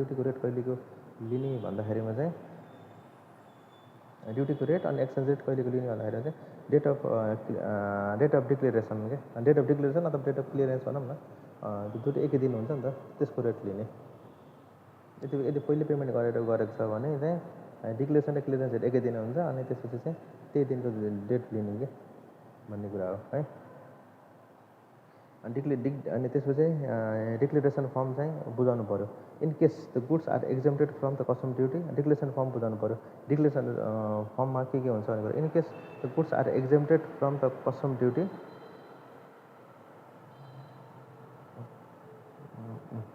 ड्युटीको रेट अनि एक्सचेन्ज रेट कहिलेको लिने भन्दाखेरि चाहिँ डेट अफ डिक्लेरेसन अथवा डेट अफ क्लियरेन्स भनौँ न त्यो दुइटै एकै दिन हुन्छ नि त त्यसको रेट लिने यदि पहिले पेमेन्ट गरेको छ भने चाहिँ डिक्लेरेसन र क्लियरेन्स रेट एकै दिन हुन्छ अनि त्यसपछि चाहिँ त्यही दिनको डेट लिने के भन्ने कुरा हो है अनि त्यसपछि डिक्लेरेसन फर्म चाहिँ बुझाउनु पऱ्यो in case the goods are exempted from the custom duty declaration form बुझाउनु पऱ्यो डिक्लेरेसन फर्ममा के हुन्छ भने in case the goods are exempted from the custom duty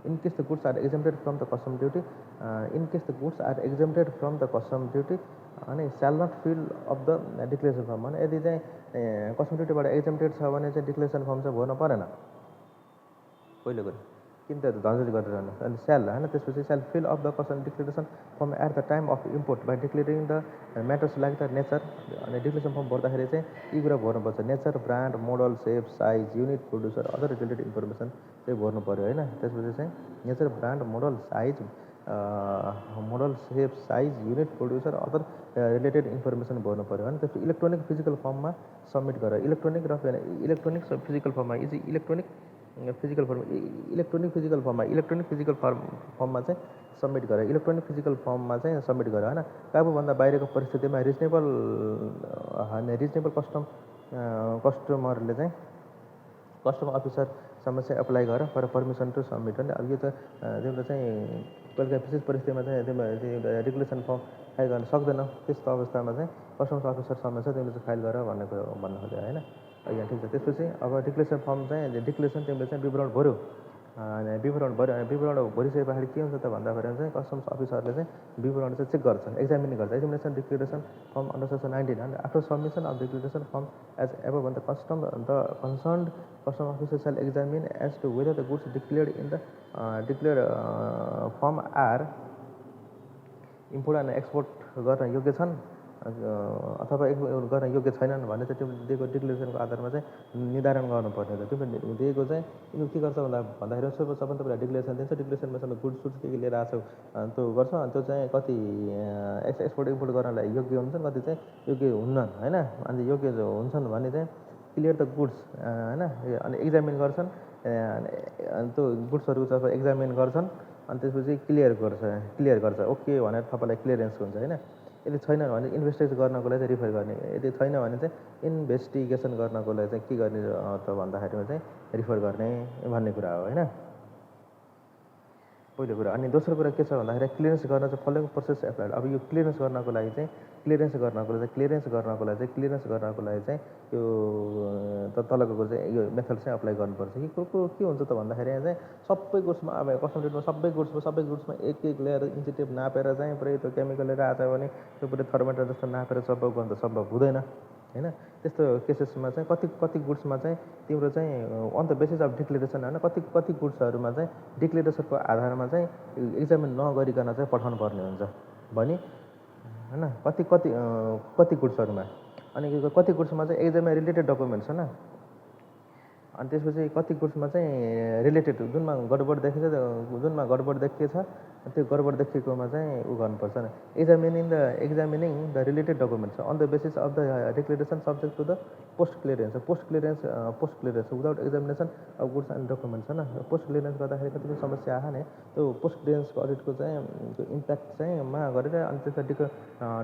in case the goods are exempted from the custom duty अनि shall not fill of the declaration form भने यदि चाहिँ कस्टम ड्युटीबाट एक्जम्प्टेड छ भने चाहिँ डिक्लेरेसन फर्म चाहिँ भर्नु परेन पहिलो कुरा किन त झन्झट गरेर रहनु अनि सेल होइन त्यसपछि self fill of the custom declaration form at the time of import by declaring the matters like the nature अनि डिक्लेरेसन फर्म भर्दाखेरि चाहिँ यी कुरा भर्नुपर्छ nature brand model shape size unit producer other related information चाहिँ भर्नु पऱ्यो होइन त्यसपछि चाहिँ nature brand model size model shape size unit producer other related information भर्नु पऱ्यो होइन त्यसपछि इलेक्ट्रोनिक फिजिकल फर्ममा सबमिट गर इलेक्ट्रोनिक फिजिकल फर्ममा इलेक्ट्रोनिक फिजिकल फर्ममा चाहिँ सबमिट गर इलेक्ट्रोनिक फिजिकल फर्ममा चाहिँ सबमिट गर होइन काबुभन्दा बाहिरको परिस्थितिमा रिजनेबल कस्टमरले चाहिँ कस्टमर अफिसरसम्म चाहिँ एप्लाई गर फर पर्मिसन टु सबमिट होइन अब यो त तिम्रो चाहिँ कहिले काहीँ विशेष परिस्थितिमा चाहिँ तिम्रो रेगुलेसन फर्म फाइल गर्न सक्दैनौ त्यस्तो अवस्थामा चाहिँ कस्टमर अफिसरसम्म चाहिँ तिमीले चाहिँ फाइल गर भन्ने कुरो भन्नु खोज्यो होइन यहाँ ठिक छ त्यसपछि अब डिक्लेरेसन फर्म चाहिँ डिक्लेरेसन तिमीले चाहिँ विवरण भर्यो विवरण भरिसके पछाडि के हुन्छ त भन्दाखेरि चाहिँ कस्टम्स अफिसरले चाहिँ विवरण चाहिँ चेक गर्छ एक्जामिन गर्छ examination declaration form under section 19 and after submission of declaration form as above the concerned custom officer shall examine as to whether the goods declared in the declared form are import and export गर्न योग्य छन् अथवा गर्न योग्य छैनन् भन्ने चाहिँ तिमीले दिएको डिक्लेरेसनको आधारमा चाहिँ निर्धारण गर्नुपर्ने हुन्छ तिमीले दिएको चाहिँ तिमीले के गर्छ भन्दाखेरि सबभन्दा पहिला डिक्लेरेसन दिन्छ डिक्लेरेसनमा सबै गुड्स सुड्स के लिएर आएको छौ त्यो गर्छ अनि त्यो चाहिँ कति एक्सपोर्ट इम्पोर्ट गर्नलाई योग्य हुन्छन् कति चाहिँ योग्य हुन्नन् होइन अनि योग्य हुन्छन् भने चाहिँ क्लियर द गुड्स होइन अनि एक्जामिन गर्छन् अनि त्यो गुड्सहरू चाहिँ एक्जामिन गर्छन् अनि त्यसपछि क्लियर गर्छ ओके भनेर तपाईँलाई क्लियरेन्स हुन्छ होइन यदि छैन भने इन्भेस्टिगेट गर्नको लागि चाहिँ रिफर गर्ने यदि छैन भने चाहिँ इन्भेस्टिगेसन गर्नको लागि चाहिँ के गर्ने त भन्दाखेरिमा चाहिँ रिफर गर्ने भन्ने कुरा हो होइन पहिलो कुरा अनि दोस्रो कुरा के छ भन्दाखेरि क्लियरेन्स गर्न चाहिँ फलोइङ प्रोसेस एप्लाइड अब यो क्लियरेन्स गर्नको लागि चाहिँ यो तलको कुरा चाहिँ यो मेथड चाहिँ अप्लाई गर्नुपर्छ के हुन्छ त भन्दाखेरि चाहिँ सबै गुड्समा अब कस्टम ड्युटीमा सबै गुड्समा एक लेयर इन्सेन्टिभ नापेर चाहिँ पुरै त्यो केमिकल लिएर आएको छ भने त्यो पुरै थर्मोमिटर जस्तो नापेर सम्भव गर्नु त सम्भव हुँदैन होइन त्यस्तो केसेसमा चाहिँ कति गुड्समा चाहिँ तिम्रो चाहिँ on the basis of declaration होइन कति गुड्सहरूमा चाहिँ डिक्लेरेसनको आधारमा चाहिँ एक्जामिन नगरिकन चाहिँ पठाउनु पर्ने हुन्छ भने होइन कति गुड्सहरूमा अनि कति गुड्समा चाहिँ एक्जाममा रिलेटेड डकुमेन्ट्स होइन अनि त्यसपछि कति गुड्समा चाहिँ रिलेटेड जुनमा गडबड देखिएछ त्यो गडबड देखिएकोमा चाहिँ उ गर्नुपर्छ examining the related documents on the basis of the declaration subject to the post clearance without examination of goods and documents होइन पोस्ट क्लियरेन्स गर्दाखेरि कतिपय समस्या आयो नि त्यो पोस्ट क्लियरेन्सको अडिटको चाहिँ त्यो इम्प्याक्ट चाहिँ मा गरेर अनि त्यसको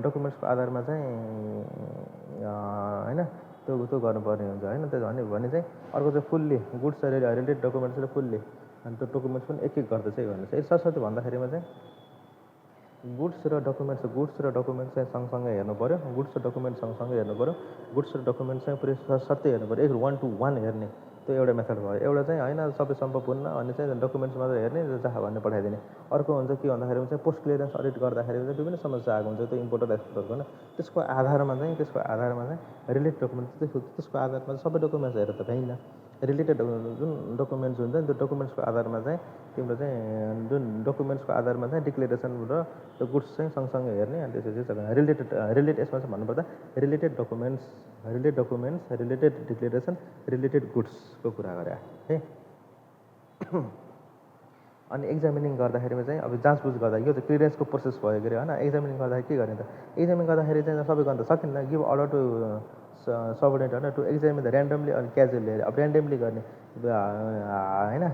डकुमेन्ट्सको आधारमा चाहिँ होइन त्यो गर्नुपर्ने हुन्छ होइन त्यो भने चाहिँ अर्को चाहिँ फुल्ली गुड्स रिलेटेड डकुमेन्ट्स र फुल्ली अनि त्यो डकुमेन्ट्स पनि एक गर्दा चाहिँ भन्नु चाहिँ सरस्वती भन्दाखेरिमा चाहिँ गुड्स र डकुमेन्ट्स चाहिँ सँगसँगै हेर्नु पऱ्यो गुड्स र डकुमेन्ट चाहिँ पुरै सत्य हेर्नु पऱ्यो 1 to 1 हेर्ने त्यो एउटा मेथड भयो एउटा चाहिँ होइन सबै सम्भव हुन्न अनि चाहिँ डकुमेन्ट्स मात्रै हेर्ने जहाँ भन्ने पठाइदिने अर्को हुन्छ के भन्दाखेरि चाहिँ पोस्ट क्लियरेन्स अडिट गर्दाखेरि चाहिँ विभिन्न समस्या आएको हुन्छ त्यो इम्पोर्टर एक्सपोर्टको होइन त्यसको आधारमा चाहिँ रिलेटेड डकुमेन्ट्स त्यसको आधारमा सबै डकुमेन्ट्स हेरेर त भ्याइन्न रिलेटेड जुन डकुमेन्ट्स हुन्छ नि त्यो डकुमेन्ट्सको आधारमा चाहिँ तिम्रो चाहिँ जुन डकुमेन्ट्सको आधारमा चाहिँ डिक्लेरेसन र त्यो गुड्स चाहिँ सँगसँगै हेर्ने अनि त्यसपछि रिलेटेड यसमा चाहिँ भन्नुपर्दा रिलेटेड डिक्लेरेसन रिलेटेड गुड्सको कुरा गरे है अनि एक्जामिनिङ गर्दाखेरिमा चाहिँ अब जाँचबुझ गर्दा यो चाहिँ क्लियरेन्सको प्रोसेस भयो के अरे होइन एक्जामिनिङ गर्दाखेरि के गर्ने त एक्जामिन गर्दाखेरि चाहिँ सबै गर्न त सकिन्न गिभ अर्डर टु सबर्डिनेट होइन टु एक्जामिन द ऱ्यान्डमली अनि क्याजुअली अब ऱ्यान्डमली गर्ने होइन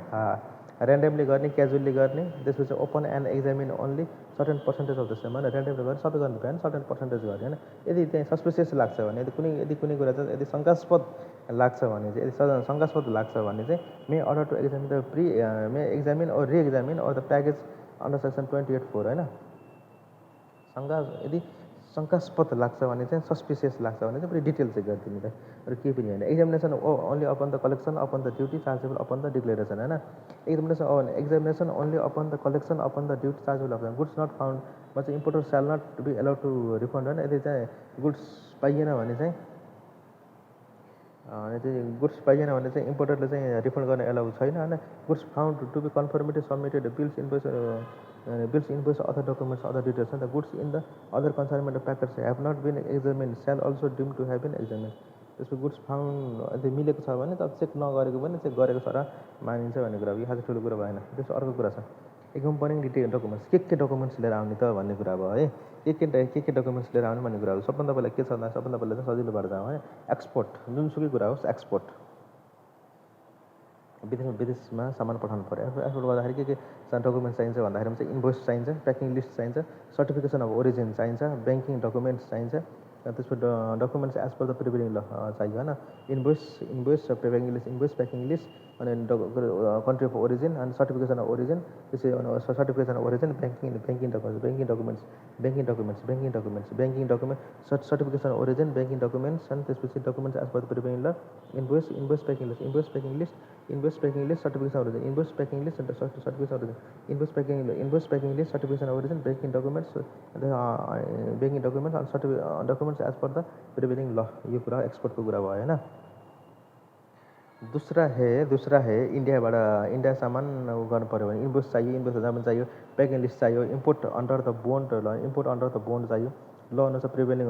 ऱ्यान्डमली गर्ने क्याजुअली गर्ने त्यसपछि open and examine only certain percentage of the same होइन ऱ्यान्डमली गर्ने सबै गर्नु भएन सर्टेन पर्सेन्टेज गर्ने होइन यदि त्यहाँ सस्पिसियस लाग्छ भने यदि कुनै कुरा चाहिँ यदि शङ्कास्पद लाग्छ भने चाहिँ may order to examine the may examine or reexamine or the package under section 28(4) होइन यदि शङ्कास्पद लाग्छ भने चाहिँ सस्पिसियस लाग्छ भने चाहिँ पुरै डिटेल चाहिँ गरिदिनु त अरू केही पनि होइन examination only upon the collection upon the duty chargeable upon the declaration होइन examination only upon the collection upon the duty chargeable upon goods not फाउन्डमा चाहिँ importer shall not be allowed to refund होइन यदि चाहिँ goods पाइएन भने चाहिँ इम्पोर्टरले चाहिँ रिफन्ड गर्न एलाउ छैन होइन goods found to be confirmative submitted bills invoice other documents other details the goods in the other consignment packets have not been examine shall also deem to have been examine त्यसको goods found यदि मिलेको छ भने त check नगरेको पनि check गरेको छ र मानिन्छ भन्ने कुरा हो यो खासै ठुलो कुरा भएन त्यसको अर्को कुरा छ एक्कम्पनिङ डकुमेन्ट्स के डकुमेन्ट्स लिएर आउने त भन्ने कुरा भयो है। के डकुमेन्ट्स लिएर आउने भन्ने कुरा हो। सबभन्दा पहिला के छ भन्दा सबभन्दा पहिला चाहिँ सजिलो भएर जाउँ है। एक्सपोर्ट, जुनसुकै कुरा होस् एक्सपोर्ट, विदेशमा सामान पठाउनु पऱ्यो। एक्सपोर्ट गर्दाखेरि के डकुमेन्ट्स चाहिन्छ भन्दाखेरिमा चाहिँ इन्भोइस चाहिन्छ, प्याकिङ लिस्ट चाहिन्छ, सर्टिफिकेसन अफ ओरिजिन चाहिन्छ, ब्याङ्किङ डकुमेन्ट्स चाहिन्छ, त्यसको documents as per the prevailing ल चाहियो होइन। Invoice packing list, invoice packing list, अनि कन्ट्री अफ ओरिजिन, अनि सर्टिफिकेसन अफ ओरिजिन, त्यसै certification of origin, banking documents, certification of origin, banking documents, अनि त्यसपछि documents as per the prevailing ल, invoice packing list, certification of origin, invoice packing list, certification of origin, invoice packing list, certification of origin, banking documents, अनि documents as per the prevailing ल। यो कुरा एक्सपोर्टको कुरा भयो होइन। दूसरा है इंडिया सामान गर्नु पऱ्यो भने इन्भोइस चाहियो, इन्भोइस पनि चाहियो, प्याकिङ लिस्ट चाहियो, इम्पोर्ट अन्डर द बोन्ड चाहियो, ल अनुसार प्रिभेलिङ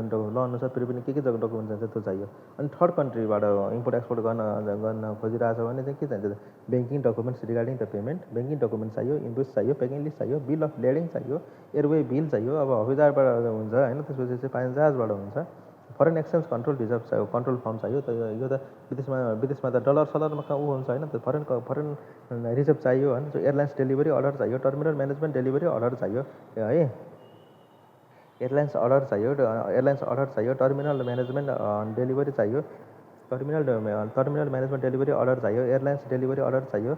के डकुमेन्ट चाहिन्छ त्यो चाहियो। अनि थर्ड कन्ट्रीबाट इम्पोर्ट एक्सपोर्ट गर्न खोजिरहेछ भने चाहिँ के चाहिन्छ, banking documents regarding the payment, banking document चाहियो, इन्भोइस चाहियो, प्याकिङ लिस्ट चाहियो, बिल अफ लेडिङ चाहियो, एयरवे बिल चाहियो। अब हवाईजहाजबाट हुन्छ होइन, त्यसपछि चाहिँ पानी जहाजबाट हुन्छ। फरेन एक्सचेन्ज कन्ट्रोल रिजर्भ चाहियो, कन्ट्रोल फर्म चाहियो। त यो त विदेशमा त डलर सलरमा कहाँ हुन्छ होइन, त फरेन रिजर्भ चाहियो होइन। एयरलाइन्स डेलिभरी अर्डर चाहियो, टर्मिनल म्यानेजमेन्ट डेलिभरी अर्डर चाहियो है। एयरलाइन्स अर्डर चाहियो, टर्मिनल म्यानेजमेन्ट डेलिभरी चाहियो, टर्मिनल म्यानेजमेन्ट डेलिभरी अर्डर चाहियो, एयरलाइन्स डेलिभरी अर्डर चाहियो,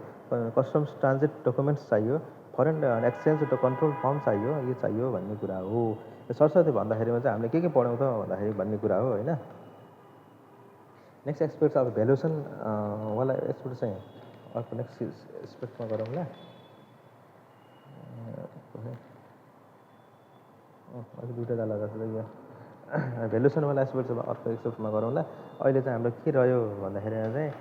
कस्टम्स ट्रान्जिट डकुमेन्ट्स चाहियो, फरेन एक्सचेन्ज कन्ट्रोल फर्म चाहियो, यो चाहियो भन्ने कुरा हो। सरस्वती भन्दाखेरिमा चाहिँ हामीले के पढाउँछ भन्दाखेरि भन्ने कुरा हो होइन। नेक्स्ट एक्सपेक्ट अब भ्यालुएसन वाला एक्सपेक्ट चाहिँ अर्को नेक्स्ट एक्सपेक्टमा गरौँला। अलिक दुइटा जाला जस्तो यो भ्यालुएसनवाला एक्सपेक्ट चाहिँ अर्को एक्सपेक्टमा गरौँला। अहिले चाहिँ हाम्रो के रह्यो भन्दाखेरिमा चाहिँ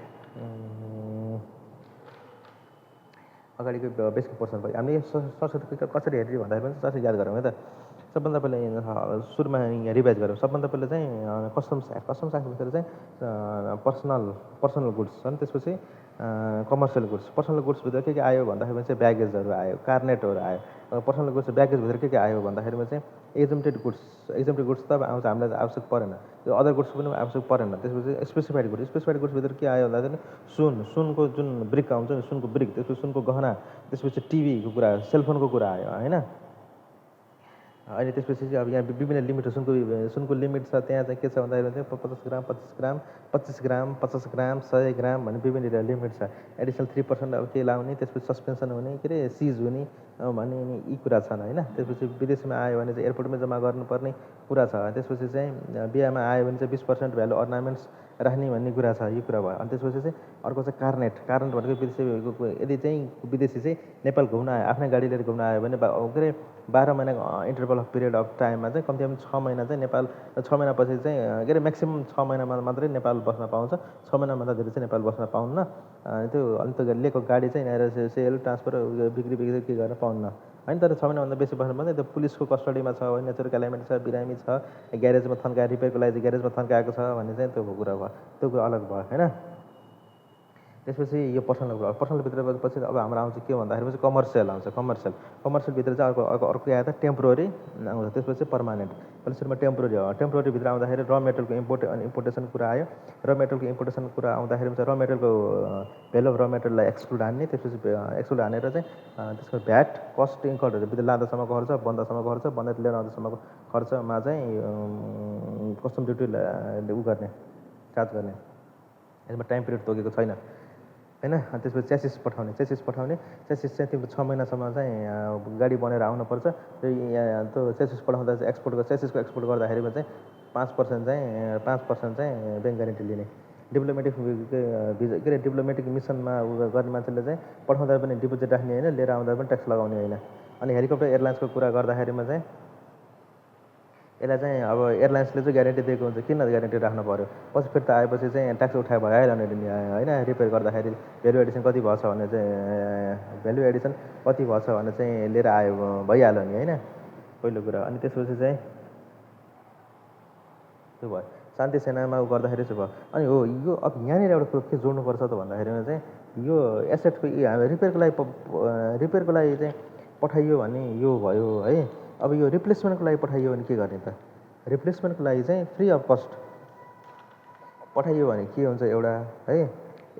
अगाडिको बेसिक पोर्सन भयो। हामीले सरस्वती कसरी हेर्ने भन्दाखेरि पनि कसरी याद गरौँ है त। सबभन्दा पहिला सुरुमा यहाँ रिभाइज गरौँ। सबभन्दा पहिला चाहिँ कस्टम्स एक्टभित्र चाहिँ पर्सनल गुड्स छन्, त्यसपछि कमर्सियल गुड्स। पर्सनल गुड्सभित्र के आयो भन्दाखेरिमा चाहिँ ब्यागेजहरू आयो, कार्नेटहरू आयो। पर्सनल गुड्स ब्यागेजभित्र के आयो भन्दाखेरिमा चाहिँ एजम्प्टेड गुड्स त अब आउँछ, हामीलाई आवश्यक परेन। त्यो अदर गुड्स पनि आवश्यक परेन। त्यसपछि स्पेसिफाइड गुड्सभित्र के आयो भन्दाखेरि सुनको जुन ब्रिक आउँछ नि, सुनको ब्रिक, त्यसपछि सुनको गहना, त्यसपछि टिभीको कुरा, सेलफोनको कुरा आयो होइन। अहिले त्यसपछि चाहिँ अब यहाँ विभिन्न लिमिट, सुनको लिमिट छ। त्यहाँ चाहिँ के छ भन्दाखेरि चाहिँ 50 ग्राम, 25 ग्राम, 50 ग्राम, 100 ग्राम भन्ने विभिन्न लिमिट छ। एडिसनल 3% अब के लाउने, त्यसपछि सस्पेन्सन हुने, के अरे सिज हुने भन्ने यी कुरा छन् होइन। त्यसपछि विदेशमा आयो भने चाहिँ एयरपोर्टमै जम्मा गर्नुपर्ने कुरा छ। त्यसपछि चाहिँ बिहामा आयो भने चाहिँ 20% भ्यालु अर्नामेन्ट्स राख्ने भन्ने कुरा छ, यो कुरा भयो। अनि त्यसपछि चाहिँ अर्को चाहिँ कार्नेट भनेको यदि चाहिँ विदेशी चाहिँ नेपाल घुम्न आयो, आफ्नै गाडी लिएर घुम्न आयो भने के अरे 12 महिना इन्टरभल अफ पिरियड अफ टाइममा चाहिँ कम्तीमा 6 महिना चाहिँ नेपाल, 6 महिनापछि चाहिँ के अरे म्याक्सिमम् 6 महिनामा मात्रै नेपाल बस्न पाउँछ। 6 महिनाभन्दा धेरै चाहिँ नेपाल बस्न पाउन्न। त्यो अन्त लिएको गाडी चाहिँ यहाँनिर सेल ट्रान्सफर बिक्री के गर्न पाउन्न होइन। तर 6 महिनाभन्दा बेसी बस्नु पर्ने, त्यो पुलिसको कस्टडीमा छ भने, नेचुरल क्यालामिटी छ, बिरामी छ, ग्यारेजमा थन्काएर रिपेयरको लागि ग्यारेजमा थन्काएको छ भने चाहिँ त्यो कुरा भयो, त्यो कुरा अलग भयो होइन। त्यसपछि यो पर्सनलभित्र पछि अब हाम्रो आउँछ के भन्दाखेरि चाहिँ कमर्सियल आउँछ। कमर्सियलभित्र चाहिँ अर्को आयो त टेम्पोररी आउँछ, त्यसपछि पर्मानेन्ट। पहिला सुरुमा टेम्पोररीभित्र आउँदाखेरि र मेटेरियलको इम्पोर्टेसन कुरा आयो। र मेटेरियलको इम्पोर्टेसन कुरा आउँदाखेरि चाहिँ र मेटेरियलको भेल्यु अफ र मेटेरियललाई एक्सक्लुड हान्ने, त्यसपछि एक्सक्लुड हानेर चाहिँ त्यसको भ्याट, कस्ट इन्कलहरू विदेश लाँदासम्मको खर्च, बन्दासम्मको खर्च, बन्दै लिएर आउँदासम्मको खर्चमा चाहिँ कस्टम ड्युटी गर्ने, चार्ज गर्ने। यसमा टाइम पिरियड तोकेको छैन होइन। त्यसपछि च्यासिस पठाउने च्यासिस चाहिँ तिम्रो 6 महिनासम्म चाहिँ गाडी बनेर आउनुपर्छ। त्यो च्यासिस पठाउँदा चाहिँ च्यासिसको एक्सपोर्ट गर्दाखेरिमा चाहिँ 5% चाहिँ ब्याङ्क ग्यारेन्टी लिने। डिप्लोमेटिक मिसनमा गर्ने मान्छेले चाहिँ पठाउँदा पनि डिपोजिट राख्ने होइन, लिएर आउँदा पनि ट्याक्स लगाउने होइन। अनि हेलिकप्टर एयरलाइन्सको कुरा गर्दाखेरिमा चाहिँ यसलाई चाहिँ अब एयरलाइन्सले चाहिँ ग्यारेन्टी दिएको हुन्छ, किन ग्यारेन्टी राख्नु पऱ्यो, पछि फिर्ता आएपछि चाहिँ ट्याक्स उठाए भइहाल्यो नि होइन। रिपेयर गर्दाखेरि भ्यालु एडिसन कति भएछ भने चाहिँ लिएर आयो भइहाल्यो नि होइन, पहिलो कुरा। अनि त्यसपछि चाहिँ त्यो भयो। शान्ति सेनामा गर्दाखेरि चाहिँ भयो। अनि हो यो अब यहाँनिर एउटा कुरो के जोड्नुपर्छ त भन्दाखेरिमा चाहिँ यो एसेटको रिपेयरको लागि चाहिँ पठाइयो भने यो भयो है। अब यो रिप्लेसमेन्टको लागि पठाइयो भने के गर्ने त? रिप्लेसमेन्टको लागि चाहिँ फ्री अफ कस्ट पठाइयो भने के हुन्छ एउटा है,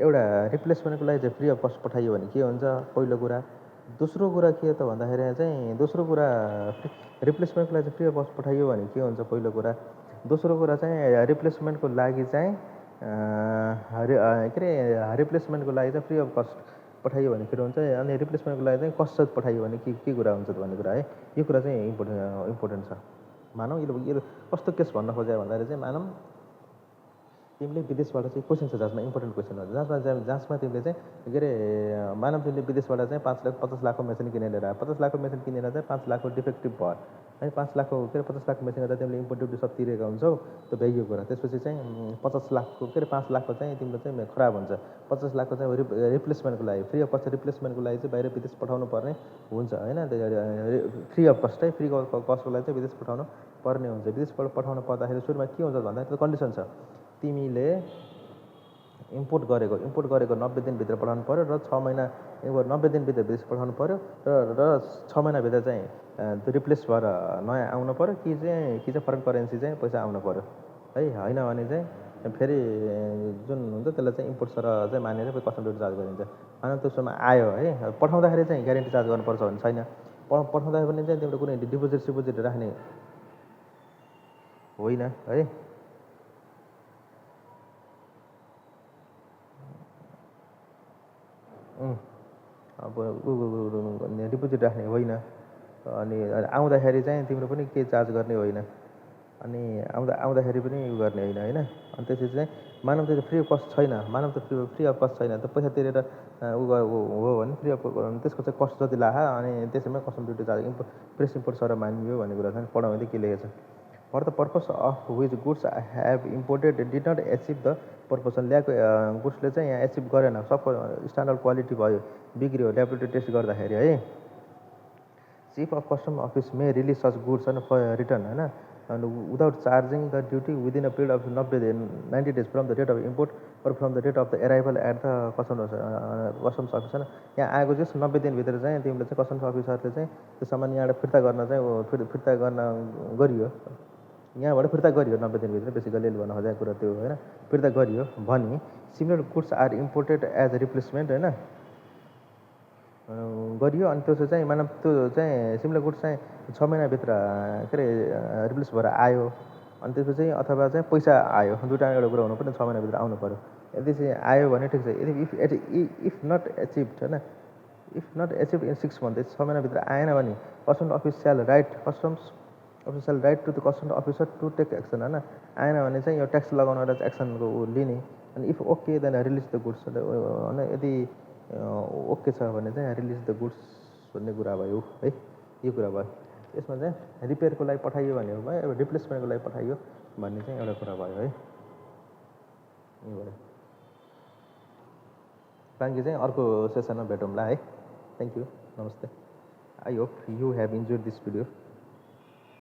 एउटा रिप्लेसमेन्टको लागि चाहिँ फ्री अफ कस्ट पठाइयो भने के हुन्छ पहिलो कुरा। दोस्रो कुरा के त भन्दाखेरि चाहिँ दोस्रो कुरा रिप्लेसमेन्टको लागि चाहिँ फ्री अफ कस्ट पठाइयो भने के हुन्छ पहिलो कुरा। दोस्रो कुरा चाहिँ रिप्लेसमेन्टको लागि चाहिँ के अरे रिप्लेसमेन्टको लागि चाहिँ फ्री अफ कस्ट पठाइयो भने के हुन्छ, अनि रिप्लेसमेन्टको लागि चाहिँ कस्ट पठाइयो भने के कुरा हुन्छ भन्ने कुरा है। यो कुरा चाहिँ इम्पोर्टेन्ट छ। मानौँ यो कस्तो केस भन्न खोज्यो भन्दाखेरि चाहिँ मानौँ तिमीले विदेशबाट चाहिँ क्वेसन छ जसमा इम्पोर्टेन्ट क्वेसन हो, जसमा तिमीले चाहिँ के अरे मानव तिमीले विदेशबाट चाहिँ 50 लाखको मेसिन किनेर ल्याएर 50 लाखको मेसिन किनेर चाहिँ 5 लाखको डिफेक्टिभ भयो है। 5 लाखको के अरे 50 लाखको मेसिन गर्दा तिमीले इम्पोर्ट ड्युटी सब तिरेका हुन्छौ, त्यो भ्याइयो कुरा। त्यसपछि चाहिँ 50 लाखको के अरे 5 लाखको चाहिँ तिम्रो चाहिँ खराब हुन्छ। 50 लाखको चाहिँ रिप्लेसमेन्टको लागि फ्री अफ कस्ट रिप्लेसमेन्टको लागि चाहिँ बाहिर विदेश पठाउनु पर्ने हुन्छ होइन। फ्री अफ कस्ट है, फ्री कस्टको लागि चाहिँ विदेश पठाउनु पर्ने हुन्छ। विदेशबाट पठाउनु पर्दाखेरि सुरुमा के हुन्छ भन्दा त्यो कन्डिसन छ, तिमीले इम्पोर्ट गरेको 90 दिनभित्र पठाउनु पऱ्यो र 6 महिना 90 दिनभित्र विदेश पठाउनु पऱ्यो र 6 महिनाभित्र चाहिँ त्यो रिप्लेस भएर नयाँ आउनु पऱ्यो कि चाहिँ फरेन करेन्सी चाहिँ पैसा आउनु पऱ्यो है। होइन भने चाहिँ फेरि जुन हुन्छ त्यसलाई चाहिँ इम्पोर्ट सर चाहिँ मानेर कस्टम ड्युटी चार्ज गरिन्छ। मानव त्यसमा आयो है, पठाउँदाखेरि चाहिँ ग्यारेन्टी चार्ज गर्नुपर्छ भने छैन। पठाउँदाखेरि पनि चाहिँ तिम्रो कुनै डिपोजिट राख्ने होइन है। अब डिपोजिट राख्ने होइन, अनि आउँदाखेरि चाहिँ तिम्रो पनि केही चार्ज गर्ने होइन, अनि आउँदाखेरि पनि उयो गर्ने होइन होइन। अनि त्यसपछि चाहिँ मानव त्यो फ्री अफ कस्ट छैन, मानव त फ्री अफ कस्ट छैन, त पैसा तिरेर हो भने फ्री अफ त्यसको चाहिँ कस्ट जति लाग्छ अनि त्यसैमा custom duty charge press import sir मानियो भन्ने कुरा चाहिँ पढाउँदै के लेखेको छ। For the purpose of which goods have imported did not achieve the purpose. ल्याएको गुड्सले चाहिँ यहाँ एचिभ गरेन, सबको स्ट्यान्डर्ड क्वालिटी भयो, बिग्रियो ल्याबोरेटरी टेस्ट गर्दाखेरि है। Chief of custom office may release such goods होइन फर रिटर्न होइन, and without charging the duty within a period of 90 days from the date of import or from the date of the arrival at the customs office होइन। यहाँ आएको चाहिँ 90 दिनभित्र चाहिँ तिमीले चाहिँ कस्टम्स अफिसरले चाहिँ त्यो सामान यहाँबाट फिर्ता गर्न चाहिँ फिर्ता गर्न गरियो, यहाँबाट फिर्ता गरियो 90 दिनभित्र, बेसिकली भन्न खोजेको कुरा त्यो होइन, फिर्ता गरियो भने similar goods are imported as a replacement होइन गरियो। अनि त्यो चाहिँ मानव त्यो चाहिँ सिमिलर गुड्स चाहिँ 6 महिनाभित्र के अरे रिप्लेस भएर आयो, अनि त्यसपछि अथवा चाहिँ पैसा आयो, दुइटा एउटा कुरा हुनु पर्ने, 6 महिनाभित्र आउनु पऱ्यो। यदि चाहिँ आयो भने ठिक छ, यदि इफ नट एचिभड होइन, if not achieve in 6 month 6 महिनाभित्र आएन भने custom official right to the custom officer to take action होइन। आएन भने चाहिँ यो ट्याक्स लगाउन एउटा एक्सनको लिने, अनि if okay then release the goods होइन। यदि ओके छ भने चाहिँ रिलिज द गुड्स भन्ने कुरा भयो है, यो कुरा भयो। यसमा चाहिँ रिपेयरको लागि पठाइयो भने भयो, रिप्लेसमेन्टको लागि पठाइयो भन्ने चाहिँ एउटा कुरा भयो है। यहीँबाट बाँकी चाहिँ अर्को सेसनमा भेटौँला है। थ्याङ्क यू, नमस्ते। I hope you have enjoyed this video.